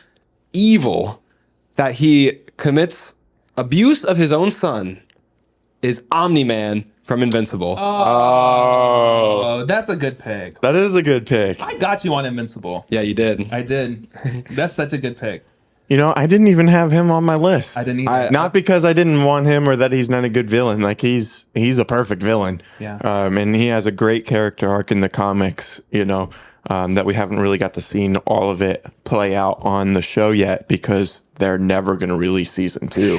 evil that he commits abuse of his own son is Omni-Man from Invincible. Oh, that's a good pick. That is a good pick. I got you on Invincible. Yeah, you did. I did. That's such a good pick. You know, I didn't even have him on my list. I didn't either. Not because I didn't want him or that he's not a good villain. Like he's a perfect villain. Yeah. And he has a great character arc in the comics. You know, that we haven't really got to see all of it play out on the show yet because they're never going to release season 2.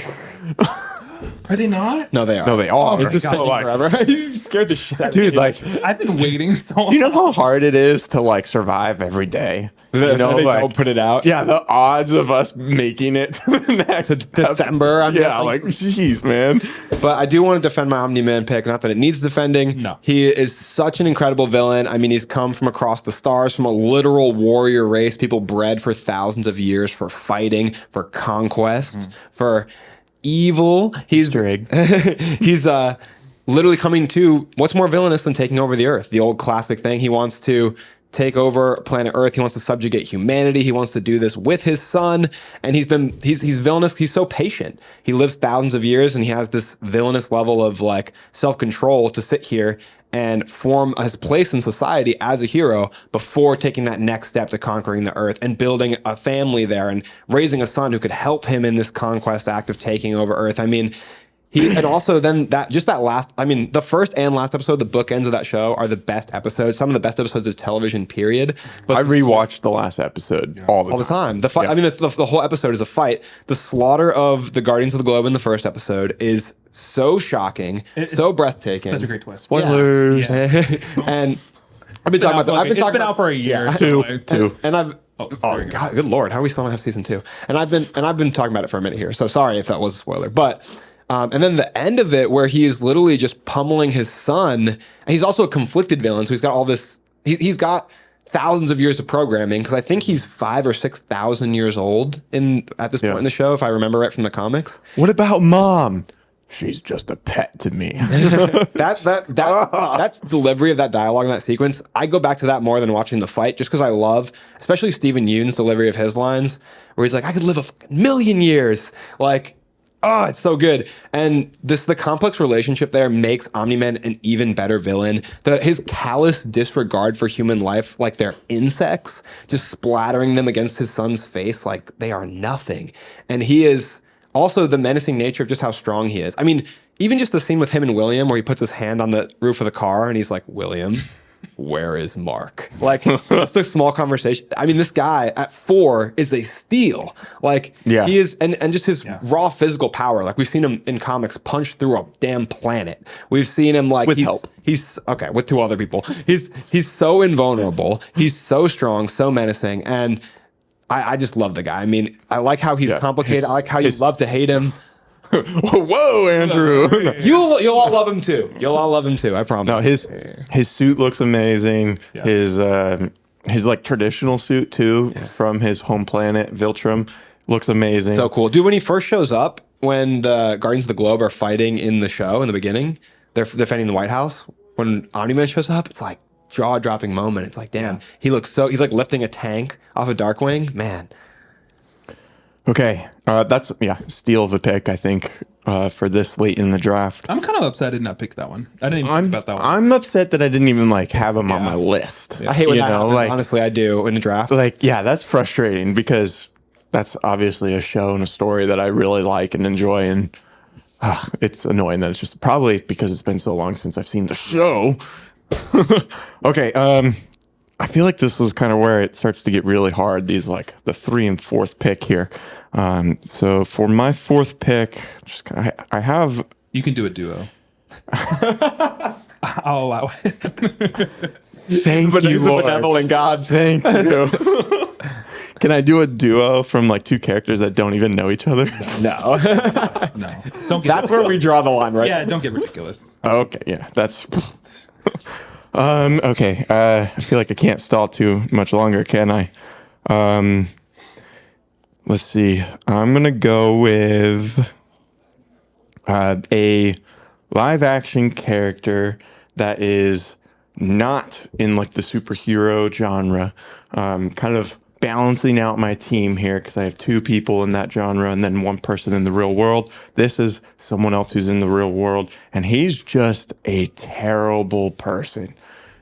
Are they not? No, they are. No, they are. It's just God. taking forever. You scared the shit out of Dude, me. like, I've been waiting so long. do you know how hard it is to like survive every day? You know, they like, don't put it out. yeah, the odds of us making it to the next December, I'm yeah, guessing. like, jeez, man. But I do want to defend my Omni-Man pick. Not that it needs defending. No. He is such an incredible villain. I mean, he's come from across the stars, from a literal warrior race, people bred for thousands of years for fighting, for conquest, for evil. He's Easter egg. he's literally coming to what's more villainous than taking over the earth? The old classic thing. He wants to take over planet Earth. He wants to subjugate humanity. He wants to do this with his son. And he's villainous. He's so patient. He lives thousands of years and he has this villainous level of like self-control to sit here and form his place in society as a hero before taking that next step to conquering the earth and building a family there and raising a son who could help him in this conquest act of taking over Earth. I mean, and also then the first and last episode, the bookends of that show are the best episodes, some of the best episodes of television, period. But I rewatched the last episode all the time. The fight. Yeah. I mean, the whole episode is a fight. The slaughter of the Guardians of the Globe in the first episode is so shocking, so breathtaking. Such a great twist. Spoilers. Yeah. And I've been talking about that. I've been It's talking been about out for a year. Yeah. Two. And I've there oh you go. god, good lord, how are we still not have season 2? And I've been talking about it for a minute here. So sorry if that was a spoiler, but. And then the end of it, where he is literally just pummeling his son. And he's also a conflicted villain, so he's got all this. He's got thousands of years of programming because I think he's 5,000 or 6,000 years old at this point in the show, if I remember right from the comics. What about Mom? she's just a pet to me. That's delivery of that dialogue in that sequence. I go back to that more than watching the fight, just because I love, especially Stephen Yoon's delivery of his lines, where he's like, "I could live a fucking million years." Like, oh, it's so good. And the complex relationship there makes Omni-Man an even better villain. His callous disregard for human life, like they're insects, just splattering them against his son's face like they are nothing. And he is also the menacing nature of just how strong he is. I mean, even just the scene with him and William where he puts his hand on the roof of the car and he's like, "William, where is Mark?" Like, just a small conversation. I mean, this guy at 4 is a steal. Like, Yeah. he is, and just his raw physical power. Like, we've seen him in comics punch through a damn planet. We've seen him like With help. He's okay with 2 other people. He's so invulnerable. He's so strong, so menacing, and I just love the guy. I mean, I like how he's complicated. I like how you love to hate him. Whoa, Andrew. You'll all love him too. You'll all love him too. I promise. No, his suit looks amazing. Yeah. His like traditional suit too from his home planet Viltrum looks amazing. So cool, dude. When he first shows up, when the Guardians of the Globe are fighting in the show in the beginning, they're defending the White House. When Omni-Man shows up, it's like jaw-dropping moment. It's like, damn, he's like lifting a tank off a Darkwing, man. Okay, that's steal of a pick, I think, for this late in the draft. I'm kind of upset I did not pick that one. I didn't even think about that one. I'm upset that I didn't even like have him on my list. I hate when You that know, happens. like- Honestly, I do in the draft. Like, yeah, that's frustrating because that's obviously a show and a story that I really like and enjoy, and it's annoying that it's just probably because it's been so long since I've seen the show. Okay, I feel like this is kind of where it starts to get really hard. These like the 3 and 4th pick here. So for my 4th pick, I have. You can do a duo. I'll allow it. Thank But you, he's a Lord. benevolent God. Thank you. Can I do a duo from like 2 characters that don't even know each other? No, No, don't get. that's where we draw the line, right? Yeah, don't get ridiculous. Okay, yeah, that's. Okay. I feel like I can't stall too much longer, can I? Let's see. I'm gonna go with a live action character that is not in like the superhero genre. Kind of balancing out my team here because I have 2 people in that genre and then 1 person in the real world. This is someone else who's in the real world, and he's just a terrible person.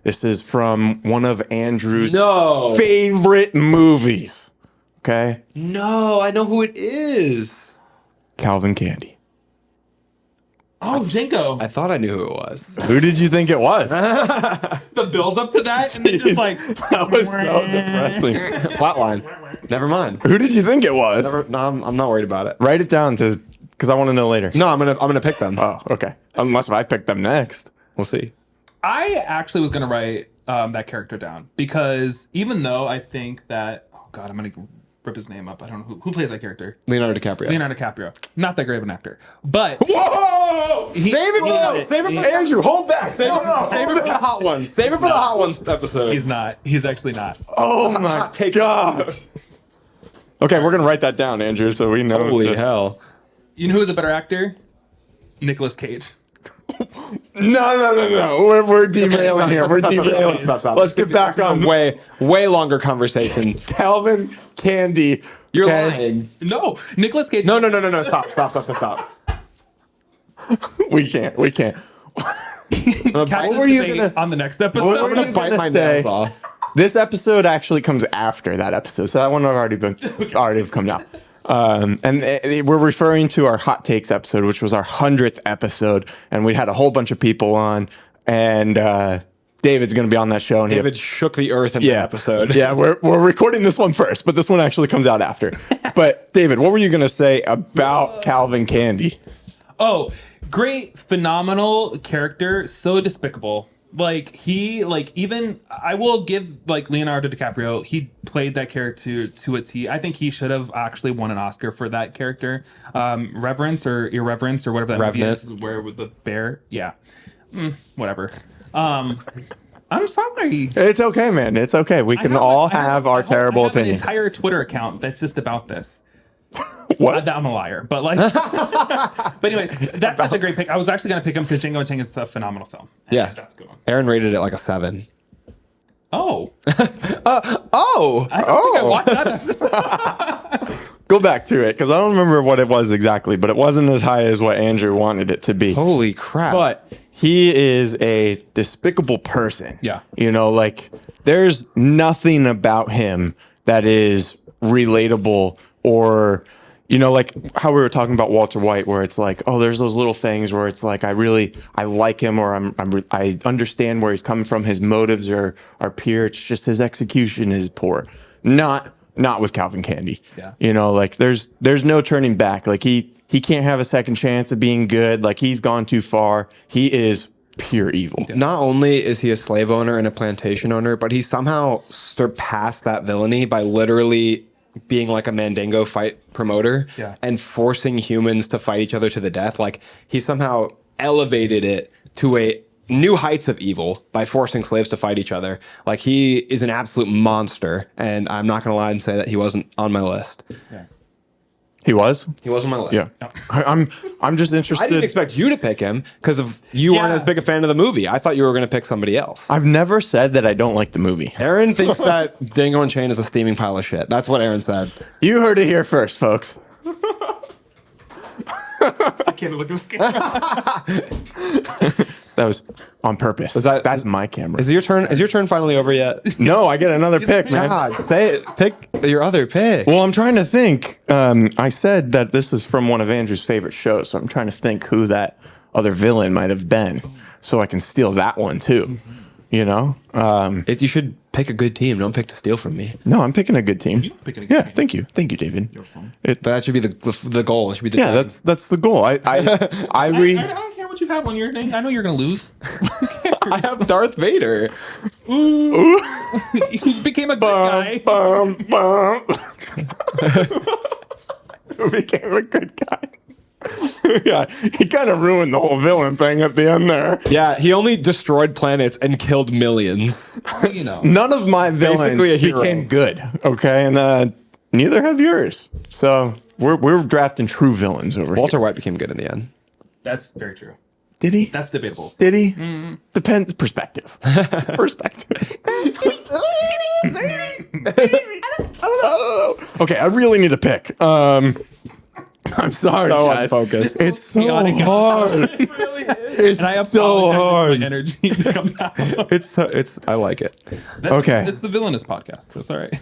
This is from one of Andrew's favorite movies. Okay? No, I know who it is. Calvin Candy. Oh, Jenko. I thought I knew who it was. Who did you think it was? The build up to that, and then just like That was so depressing. Flatline. Never mind. Who did you think it was? No, I'm not worried about it. Write it down because I want to know later. No, I'm gonna pick them. Oh, okay. Unless I pick them next. We'll see. I actually was gonna write that character down because even though I think that I'm gonna rip his name up. I don't know who plays that character. Leonardo DiCaprio. Leonardo DiCaprio. Not that great of an actor, but Whoa! Save it for Andrew, hold back. Save it for the hot ones. Save it for the hot ones episode. he's not. He's actually not. Oh my gosh. Okay, we're gonna write that down, Andrew, so we know. Holy hell. You know who's a better actor? Nicolas Cage. No. We're derailing here. We're derailing. Stop. Let's get back on way longer conversation. Calvin Candy. You're okay? lying. No, Nicolas Cage. No. Stop. We can't. Catch were this you debate gonna- on the next what episode. were you I'm gonna bite gonna my say? nails off. This episode actually comes after that episode, so that one have already come out. We're referring to our hot takes episode, which was our 100th episode, and we had a whole bunch of people on, and David's going to be on that show. And David shook the earth in that episode. Yeah, we're recording this one first, but this one actually comes out after. But David, what were you going to say about Calvin Candy? Oh, great, phenomenal character. So despicable. Even I will give Leonardo DiCaprio. He played that character to a T. I think he should have actually won an Oscar for that character. Reverence or Irreverence or whatever that movie is, where with the bear. Yeah, whatever. I'm sorry. It's okay, man. It's okay. We can all have our terrible I have opinions. An entire Twitter account that's just about this. What? I'm a liar, but like, but anyways, that's such a great pick. I was actually gonna pick him because Django Unchained is a phenomenal film. And Yeah. that's a good one. Aaron rated it like a 7. Oh, Oh, I don't think I watched that episode. Go back to it because I don't remember what it was exactly, but it wasn't as high as what Andrew wanted it to be. holy crap! But he is a despicable person. Yeah. You know, like there's nothing about him that is relatable or, you know, like how we were talking about Walter White, where it's like, oh, there's those little things where it's like, I like him, or I understand where he's coming from. His motives are pure. It's just his execution is poor. Not with Calvin Candy. Yeah. You know, like there's no turning back. Like he can't have a second chance of being good. Like he's gone too far. He is pure evil. Not only is he a slave owner and a plantation owner, but he somehow surpassed that villainy by literally being like a Mandingo fight promoter and forcing humans to fight each other to the death. Like he somehow elevated it to a new heights of evil by forcing slaves to fight each other. Like he is an absolute monster, and I'm not gonna lie and say that he wasn't on my list. Yeah. He was? He was on my list. Yeah. I'm just interested. I didn't expect you to pick him because of you weren't as big a fan of the movie. I thought you were going to pick somebody else. I've never said that I don't like the movie. Aaron thinks that Django Unchained is a steaming pile of shit. That's what Aaron said. You heard it here first, folks. I can't look at the camera. That was on purpose. That's my camera. Is your turn? Is your turn finally over yet? No, I get another pick, man. God, say it. Pick your other pick. Well, I'm trying to think. I said that this is from one of Andrew's favorite shows, so I'm trying to think who that other villain might have been, so I can steal that one too. You know? You should pick a good team. Don't pick to steal from me. No, I'm picking a good team. picking a good team. Thank you, David. But that should be the goal. It should be the Yeah, team. that's the goal. I I don't care what you have on your name. I know you're gonna lose. I have Darth Vader. You became a good guy. Who became a good guy? Yeah, he kind of ruined the whole villain thing at the end there. Yeah, he only destroyed planets and killed millions. You know. None of my villains Basically a hero. became good. Okay, and neither have yours. So we're drafting true villains over Walter here. White became good in the end. That's very true. Did he? That's debatable. Did he? Depends. Perspective. Perspective. I don't know. Okay, I really need to pick. I'm sorry, So guys. unfocused. It's so chaotic hard. It really is. It's And I so apologize for hard. my energy that comes out. It's. I like it. Okay. It's the villainous podcast. So it's all right.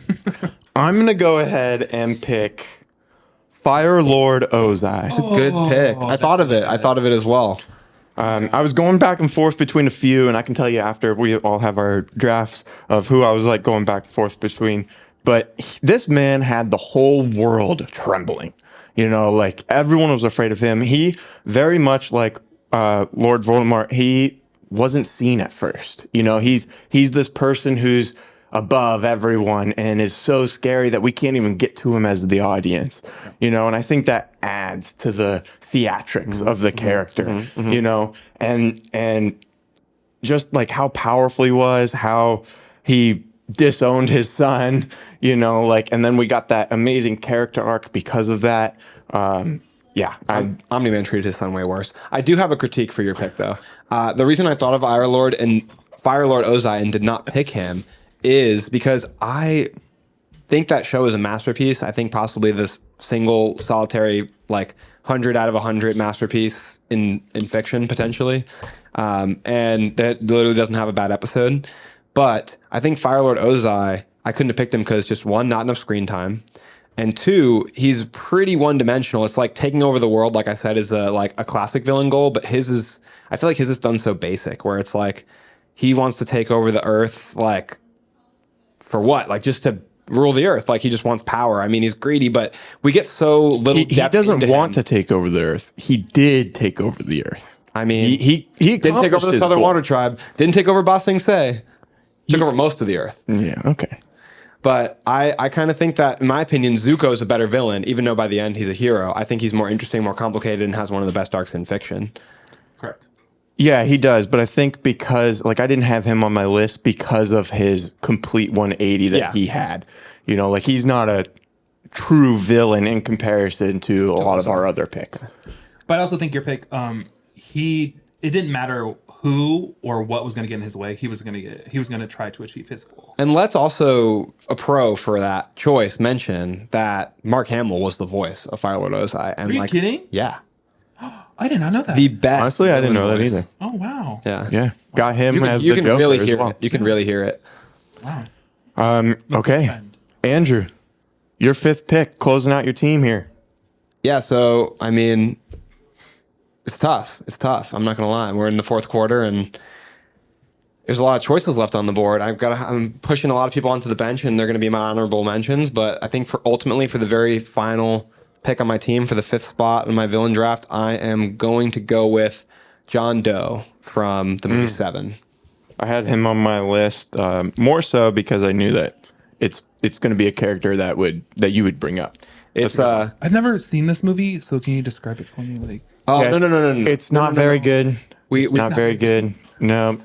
I'm gonna go ahead and pick Fire Lord Ozai. Good pick. I thought of it. I thought of it as well. I was going back and forth between a few, and I can tell you after we all have our drafts of who I was like going back and forth between. But this man had the whole world trembling. You know, like everyone was afraid of him. He very much like Lord Voldemort. He wasn't seen at first. You know, he's this person who's above everyone and is so scary that we can't even get to him as the audience. You know, and I think that adds to the theatrics of the character. You know, and just like how powerful he was, how he disowned his son, you know, like, and then we got that amazing character arc because of that. Omni-Man treated his son way worse. I do have a critique for your pick, though. The reason I thought of Fire Lord Ozai and did not pick him is because I think that show is a masterpiece. I think possibly this single solitary, like 100 out of 100 masterpiece in fiction, potentially. And that literally doesn't have a bad episode. But I think Firelord Ozai, I couldn't have picked him because just one, not enough screen time. And two, he's pretty one-dimensional. It's like taking over the world, like I said, is a classic villain goal. But I feel like his is done so basic, where it's like he wants to take over the earth, like for what? Like just to rule the earth. Like he just wants power. I mean, he's greedy, but we get so little He depth doesn't into want him. to take over the earth. He did take over the earth. I mean, he didn't take accomplished over the his Southern goal. Water Tribe. Didn't take over Ba Sing Se. Took over most of the earth. Yeah. Okay. But I kind of think that, in my opinion, Zuko is a better villain, even though by the end he's a hero. I think he's more interesting, more complicated, and has one of the best arcs in fiction. Correct. Yeah, he does. But I think because, like, I didn't have him on my list because of his complete 180 that Yeah. he had. You know, like, he's not a true villain in comparison to a lot of our other picks. But I also think your pick, it didn't matter who or what was going to get in his way. He was going to try to achieve his goal. And let's also, a pro for that choice, mention that Mark Hamill was the voice of Firelord Ozai. And Are you kidding? Yeah. I did not know that. The best. Honestly, I didn't know that voice. either. Oh, wow. Yeah. Yeah, got him as You the can Joker really as hear well. it. You can really hear it. Wow. Okay, friend. Andrew, your 5th pick, closing out your team here. Yeah, so, I mean, it's tough. It's tough. I'm not going to lie. We're in the 4th quarter, and there's a lot of choices left on the board. I'm pushing a lot of people onto the bench, and they're going to be my honorable mentions. But I think ultimately for the very final pick on my team for the 5th spot in my villain draft, I am going to go with John Doe from the movie Seven. I had him on my list more so because I knew that it's going to be a character that you would bring up. It's I've never seen this movie, so can you describe it for me? Like, no. It's not very good. It's not very good. No.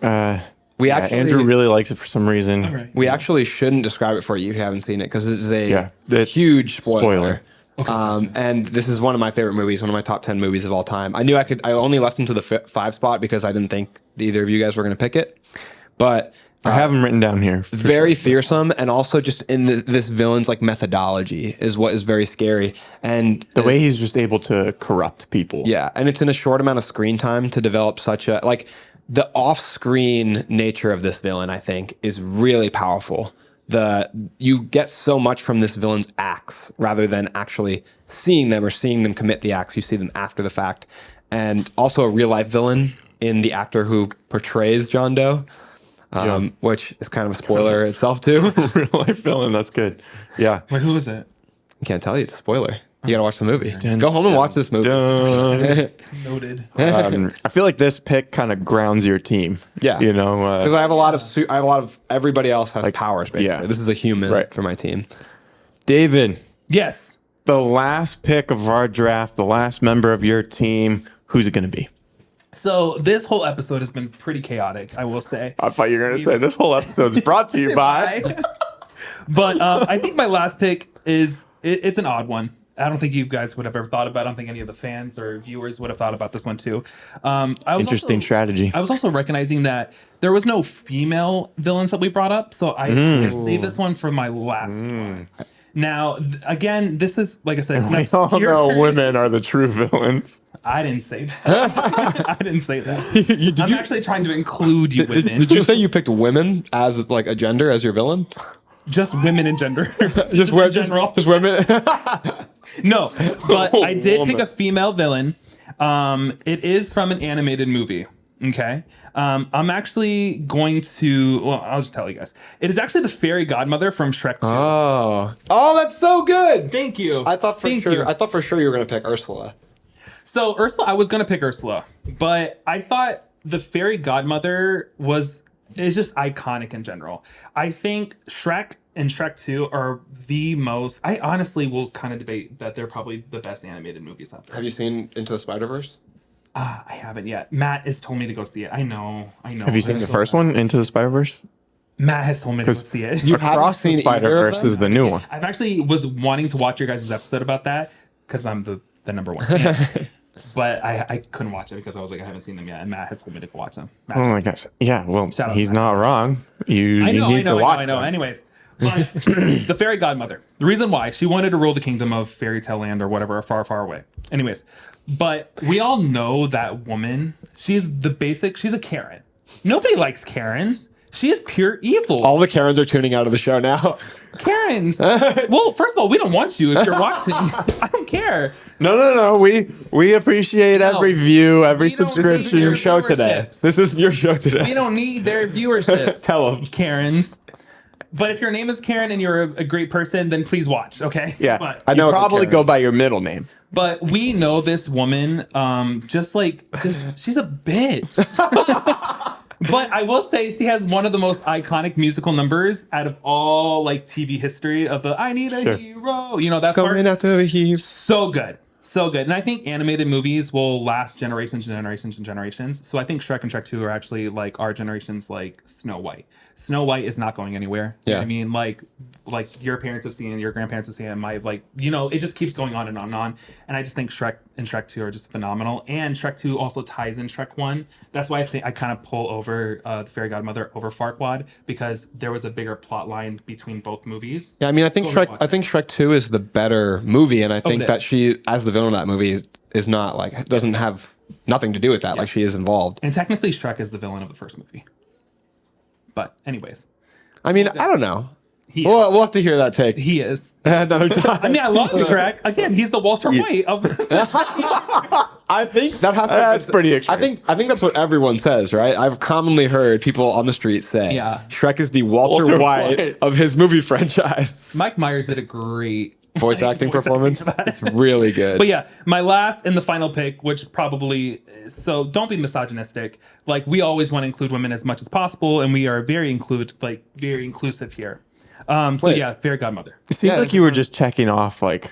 Andrew really likes it for some reason. all right. We actually shouldn't describe it for you if you haven't seen it because it's a the huge spoiler. Okay. And this is one of my favorite movies, one of my top 10 movies of all time. I knew I only left him to the 5 spot because I didn't think either of you guys were going to pick it. But I have him written down here. very fearsome, and also just in this villain's like methodology is what is very scary. And The way he's just able to corrupt people. yeah, and it's in a short amount of screen time to develop such a like the off-screen nature of this villain, I think, is really powerful. You get so much from this villain's acts rather than actually seeing them or seeing them commit the acts. You see them after the fact. And also a real-life villain in the actor who portrays John Doe, which is kind of a spoiler itself, too. Real-life villain. That's good. Yeah. Wait, who is it? I can't tell you. It's a spoiler. You gotta watch the movie. Go home and watch this movie. Noted. I feel like this pick kind of grounds your team. Yeah. You know, Because I have a lot of everybody else has powers, basically. yeah. This is a human Right. for my team. David, Yes. the last pick of our draft, the last member of your team, who's it going to be? So this whole episode has been pretty chaotic, I will say. I thought you were going to say this whole episode's brought to you by. But I think my last pick it's an odd one. I don't think you guys would have ever thought about it. I don't think any of the fans or viewers would have thought about this one too. Interesting strategy. I was also recognizing that there was no female villains that we brought up, so I saved this one for my last one. Now, again, this is, like I said, We all know women are the true villains. I didn't say that. I didn't say that. I'm actually trying to include you women. Did you say you picked women as like a gender as your villain? Just women in gender. just in in general. Just women. No, but I did Woman. pick a female villain. It is from an animated movie. Okay. I'm actually going to. Well, I'll just tell you guys. It is actually the fairy godmother from Shrek 2. Oh, that's so good. Thank you. I thought for sure you were gonna pick Ursula. So Ursula, I was gonna pick Ursula, but I thought the fairy godmother is just iconic in general. I think Shrek and Shrek 2 are the most. I honestly will kind of debate that they're probably the best animated movies out there. Have you seen Into the Spider-Verse? I haven't yet. Matt has told me to go see it. I know. Have you seen the first one, Into the Spider-Verse? Matt has told me to go see it. Across the seen either of Spider-Verse them? is the new one. I've actually was wanting to watch your guys' episode about that because I'm the number one fan. But I couldn't watch it because I was like, I haven't seen them yet. And Matt has told me to go watch them. Matt, Oh my gosh. Yeah, well, Shout out he's to not wrong. You I need to watch I know. them. Anyways, but the fairy godmother. The reason why she wanted to rule the kingdom of fairy tale land or whatever, far, far away. Anyways, but we all know that woman. She's a Karen. Nobody likes Karens. She is pure evil. All the Karens are tuning out of the show now. Karens. Well, first of all, we don't want you if you're watching. I don't care. No. We appreciate every view, every We don't subscription. need Your show today. viewerships. This is your show today. We don't need their viewership. Tell them. Karens. But if your name is Karen and you're a great person, then please watch, okay? Yeah, But, I know you it's a probably Karen. go by your middle name. but we know this woman, just she's a bitch. But I will say she has one of the most iconic musical numbers out of all like TV history of the I Need a Sure. Hero. You know, that part. Going out to a heap. So good. So good. And I think animated movies will last generations and generations and generations. So I think Shrek and Shrek 2 are actually like our generation's like Snow White. Snow White is not going anywhere. You know what I mean, like your parents have seen it, your grandparents have seen it, my like, you know, it just keeps going on and on and on. And I just think Shrek and Shrek 2 are just phenomenal. And Shrek 2 also ties in Shrek 1. That's why I think I kind of pull over the Fairy Godmother over Farquaad, because there was a bigger plot line between both movies. Yeah, I mean, I think Shrek 2 is the better movie, and I think that she, as the villain of that movie, is not like, doesn't have nothing to do with that. Like, she is involved. And technically, Shrek is the villain of the first movie. But anyways, I mean, I don't know. We'll have to hear that take. He is. Another time. I mean, I love Shrek. Again, he's the Walter White of. I think that has to. That's pretty extreme. I think that's what everyone says, right? I've commonly heard people on the street say, Yeah. Shrek is the Walter White of his movie franchise. Mike Myers did a great voice acting performance. It's really good. But yeah, my last and the final pick, which probably, so don't be misogynistic. Like, we always want to include women as much as possible, and we are very inclusive here. Yeah, Fairy Godmother. It seems like you were just checking off, like,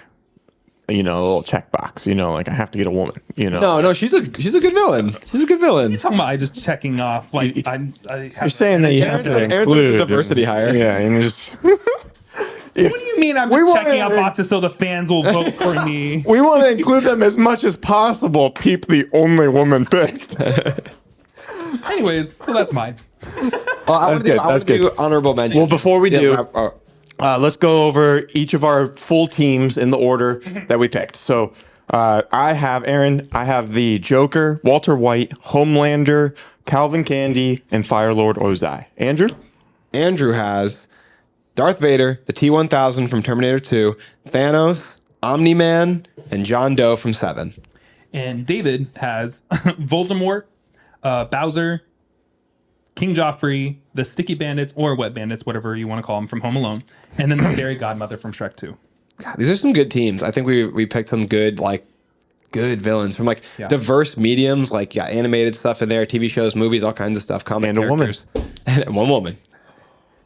you know, a little checkbox. You know, like, I have to get a woman. You know, no, she's a good villain. She's a good villain. You're talking about I just checking off, like, you're saying that you have to include a diversity hire. Yeah, and just. What do you mean I'm just checking out boxes so the fans will vote for me? We want to include them as much as possible. Peep the only woman picked. Anyways, so that's mine. Well, that's good. That's good. Honorable mention. Well, before we do, let's go over each of our full teams in the order that we picked. So I have the Joker, Walter White, Homelander, Calvin Candy, and Firelord Ozai. Andrew has Darth Vader, the T-1000 from Terminator 2, Thanos, Omni-Man, and John Doe from 7. And David has Voldemort, Bowser, King Joffrey, the Sticky Bandits, or Wet Bandits, whatever you want to call them, from Home Alone, and then the Fairy Godmother from Shrek 2. God, these are some good teams. I think we picked some good villains from diverse mediums, animated stuff in there, TV shows, movies, all kinds of stuff, comic characters. And one woman.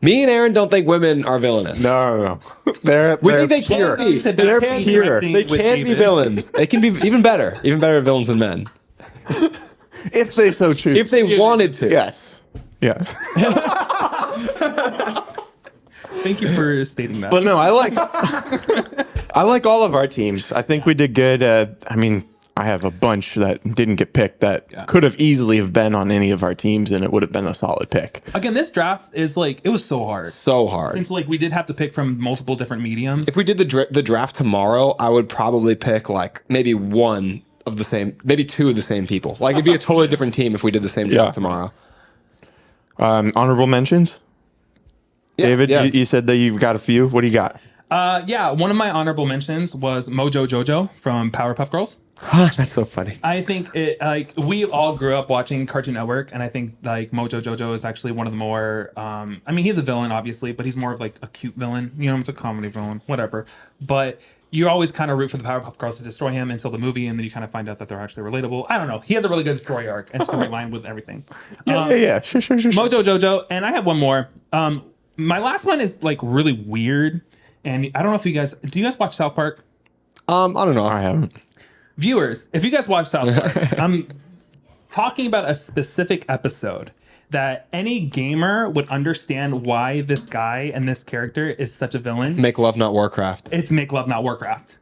Me and Aaron don't think women are villainous. No. They're think they can be. They're pure. They can be villains. They can be even better villains than men. If they so choose. If they wanted to. Yes. Thank you for stating that. But no, I like all of our teams. I think we did good. I mean, I have a bunch that didn't get picked that could have easily have been on any of our teams, and it would have been a solid pick. Again, this draft is it was so hard. So hard. Since we did have to pick from multiple different mediums. If we did the draft tomorrow, I would probably pick maybe one of the same, maybe two of the same people. It'd be a totally different team if we did the same draft tomorrow. Honorable mentions? Yeah, David, you said that you've got a few. What do you got? One of my honorable mentions was Mojo Jojo from Powerpuff Girls. That's so funny. I think we all grew up watching Cartoon Network, and I think Mojo Jojo is actually one of the more. I mean, he's a villain, obviously, but he's more of a cute villain. You know, it's a comedy villain, whatever. But you always kind of root for the Powerpuff Girls to destroy him until the movie, and then you kind of find out that they're actually relatable. I don't know. He has a really good story arc and storyline with everything. Sure. Mojo Jojo, and I have one more. My last one is really weird, and I don't know if do you guys watch South Park? I don't know. I haven't. Viewers, if you guys watch South Park, I'm talking about a specific episode that any gamer would understand why this guy and this character is such a villain. Make Love Not Warcraft. It's Make Love Not Warcraft.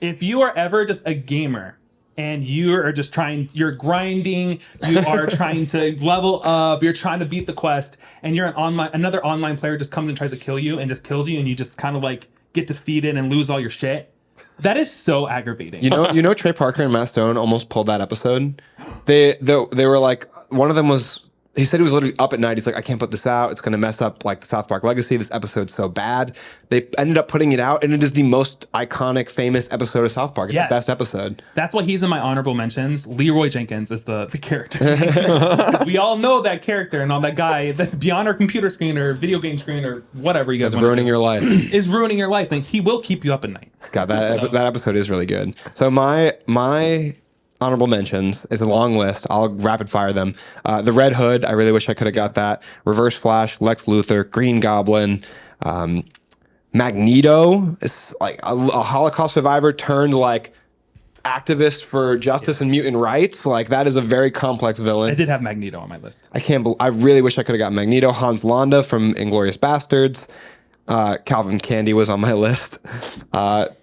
If you are ever just a gamer and you are just you're grinding, you are trying to level up, you're trying to beat the quest, and you're another online player just comes and tries to kill you and just kills you, and you just kind of get defeated and lose all your shit. That is so aggravating. You know, Trey Parker and Matt Stone almost pulled that episode. They were one of them was. He said he was literally up at night. He's like, I can't put this out. It's going to mess up the South Park legacy. This episode's so bad. They ended up putting it out, and it is the most iconic, famous episode of South Park. It's the best episode. That's why he's in my honorable mentions. Leroy Jenkins is the character. Because we all know that character and all that guy that's beyond our computer screen or video game screen or whatever you guys want. Ruining your life. Is ruining your life, and he will keep you up at night. God, that episode is really good. So my honorable mentions is a long list. I'll rapid fire them. The Red Hood, I really wish I could have got that. Reverse Flash, Lex Luthor, Green Goblin, Magneto is a Holocaust survivor turned activist for justice and mutant rights. Like, that is a very complex villain. I did have Magneto on my list. I really wish I could have got Magneto. Hans Landa from Inglourious Bastards. Calvin Candy was on my list.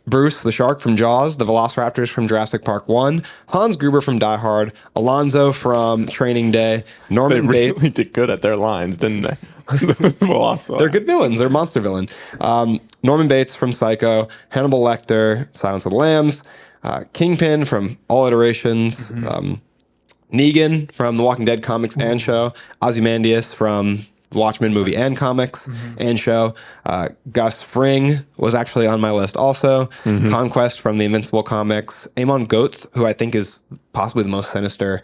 Bruce the Shark from Jaws. The Velociraptors from Jurassic Park 1. Hans Gruber from Die Hard. Alonzo from Training Day. Norman They Bates. really did good at their lines, didn't they? They're good villains. They're monster villain. Norman Bates from Psycho. Hannibal Lecter, Silence of the Lambs. Kingpin from all iterations. Negan from the Walking Dead comics and show. Ozymandias from the Watchmen movie and comics and show. Gus Fring was actually on my list also. Conquest from the Invincible comics. Amon Goeth, who I think is possibly the most sinister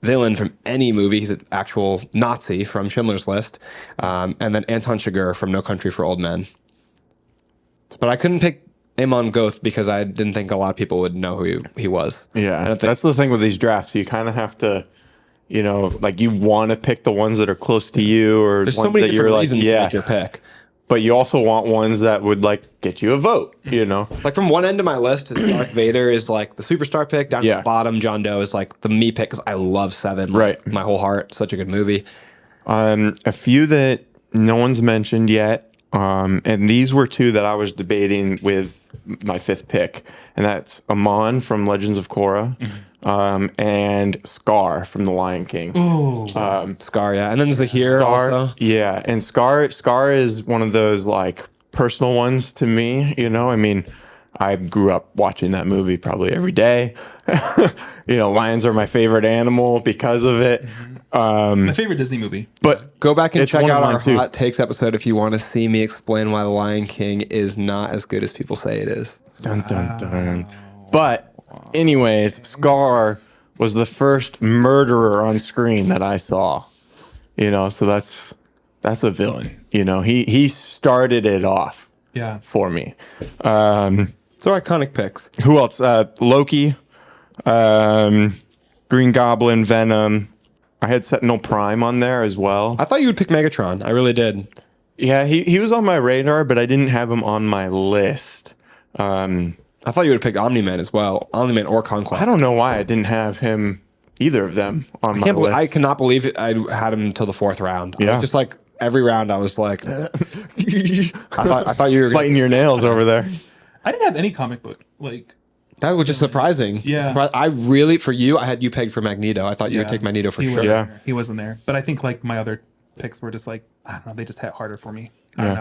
villain from any movie. He's an actual Nazi from Schindler's List. And then Anton Chigurh from No Country for Old Men. But I couldn't pick Amon Goeth because I didn't think a lot of people would know who he was. Yeah, that's the thing with these drafts. You kind of have to, like you want to pick the ones that are close to you or There's ones so many that you're different like, reasons to make your pick. But you also want ones that would like get you a vote, Like from one end of my list, Darth Vader is like the superstar pick. Down to the bottom, John Doe is like the me pick because I love Seven. Right. My whole heart. Such a good movie. A few that no one's mentioned yet. And these were two that I was debating with my fifth pick, and that's Amon from Legends of Korra, and Scar from The Lion King. Ooh. Scar, yeah. And then Zahir also. Yeah, and Scar is one of those like personal ones to me, I mean, I grew up watching that movie probably every day. Lions are my favorite animal because of it. My favorite Disney movie. But Go back and it's check one of out mine our too. Hot Takes episode if you want to see me explain why The Lion King is not as good as people say it is. Dun, dun, dun. But anyways, Scar was the first murderer on screen that I saw. So that's a villain. He started it off Yeah. for me. So iconic picks. Who else? Loki, Green Goblin, Venom. I had Sentinel Prime on there as well. I thought you would pick Megatron. I really did. Yeah, he was on my radar, but I didn't have him on my list. I thought you would pick Omni-Man as well. Omni-Man or Conquest. I don't know why I didn't have him, either of them, on my list. I cannot believe it. I had him until the fourth round. I Yeah. was just like every round I was like I thought you were Biting your nails over there. I didn't have any comic book. Like, that was just surprising. Yeah. I really, for you, I had you pegged for Magneto. I thought you would take Magneto for sure. Yeah. He wasn't there. But I think like my other picks were just like, I don't know, they just hit harder for me. I don't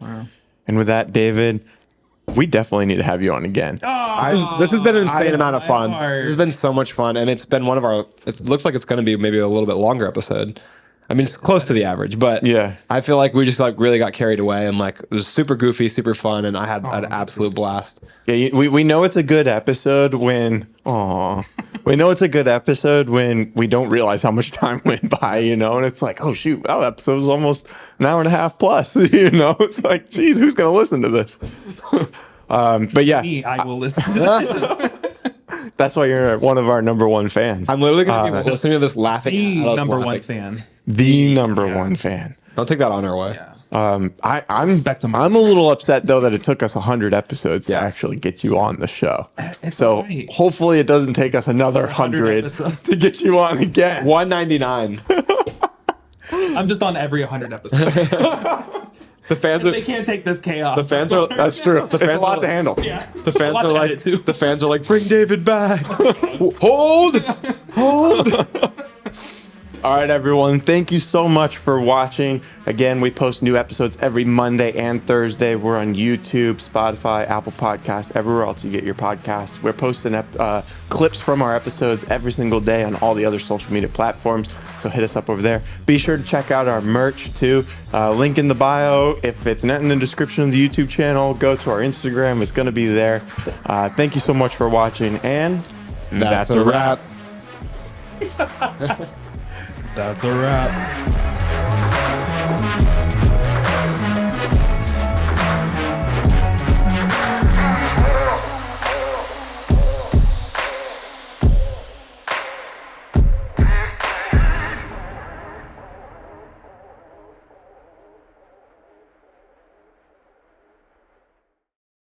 know. And with that, David, we definitely need to have you on again. This has been an insane amount of fun. heart. This has been so much fun, and it's been one of our. It looks like it's going to be maybe a little bit longer episode. I mean, it's close to the average, but Yeah. I feel like we just like really got carried away, and like it was super goofy, super fun, and I had an absolute blast. Yeah, we know it's a good episode when we know it's a good episode when we don't realize how much time went by, and it's like, oh shoot, our episode was almost an hour and a half plus, it's like, geez, who's gonna listen to this? But yeah, Me, I will listen to it. that's why you're one of our number one fans. I'm literally going to be listening to this laughing. The at us number laughing. one fan. the number one fan. Don't take that on our way. Yeah. I'm Respect him. I'm a little upset though that it took us 100 episodes to Yeah. actually get you on the show. It's So alright. hopefully it doesn't take us another 100 episodes. to get you on again. 199. I'm just on every 100 episodes. The fans They are. can't take this chaos. The fans are. That's true. It's a fans lot are- to handle. Yeah. The fans A lot are to like. edit, too. The fans are like, bring David back. Hold. All right, everyone. Thank you so much for watching. Again, we post new episodes every Monday and Thursday. We're on YouTube, Spotify, Apple Podcasts, everywhere else you get your podcasts. We're posting clips from our episodes every single day on all the other social media platforms. So hit us up over there. Be sure to check out our merch too. Link in the bio. If it's not in the description of the YouTube channel, go to our Instagram. It's going to be there. Thank you so much for watching. And That's a wrap. That's a wrap.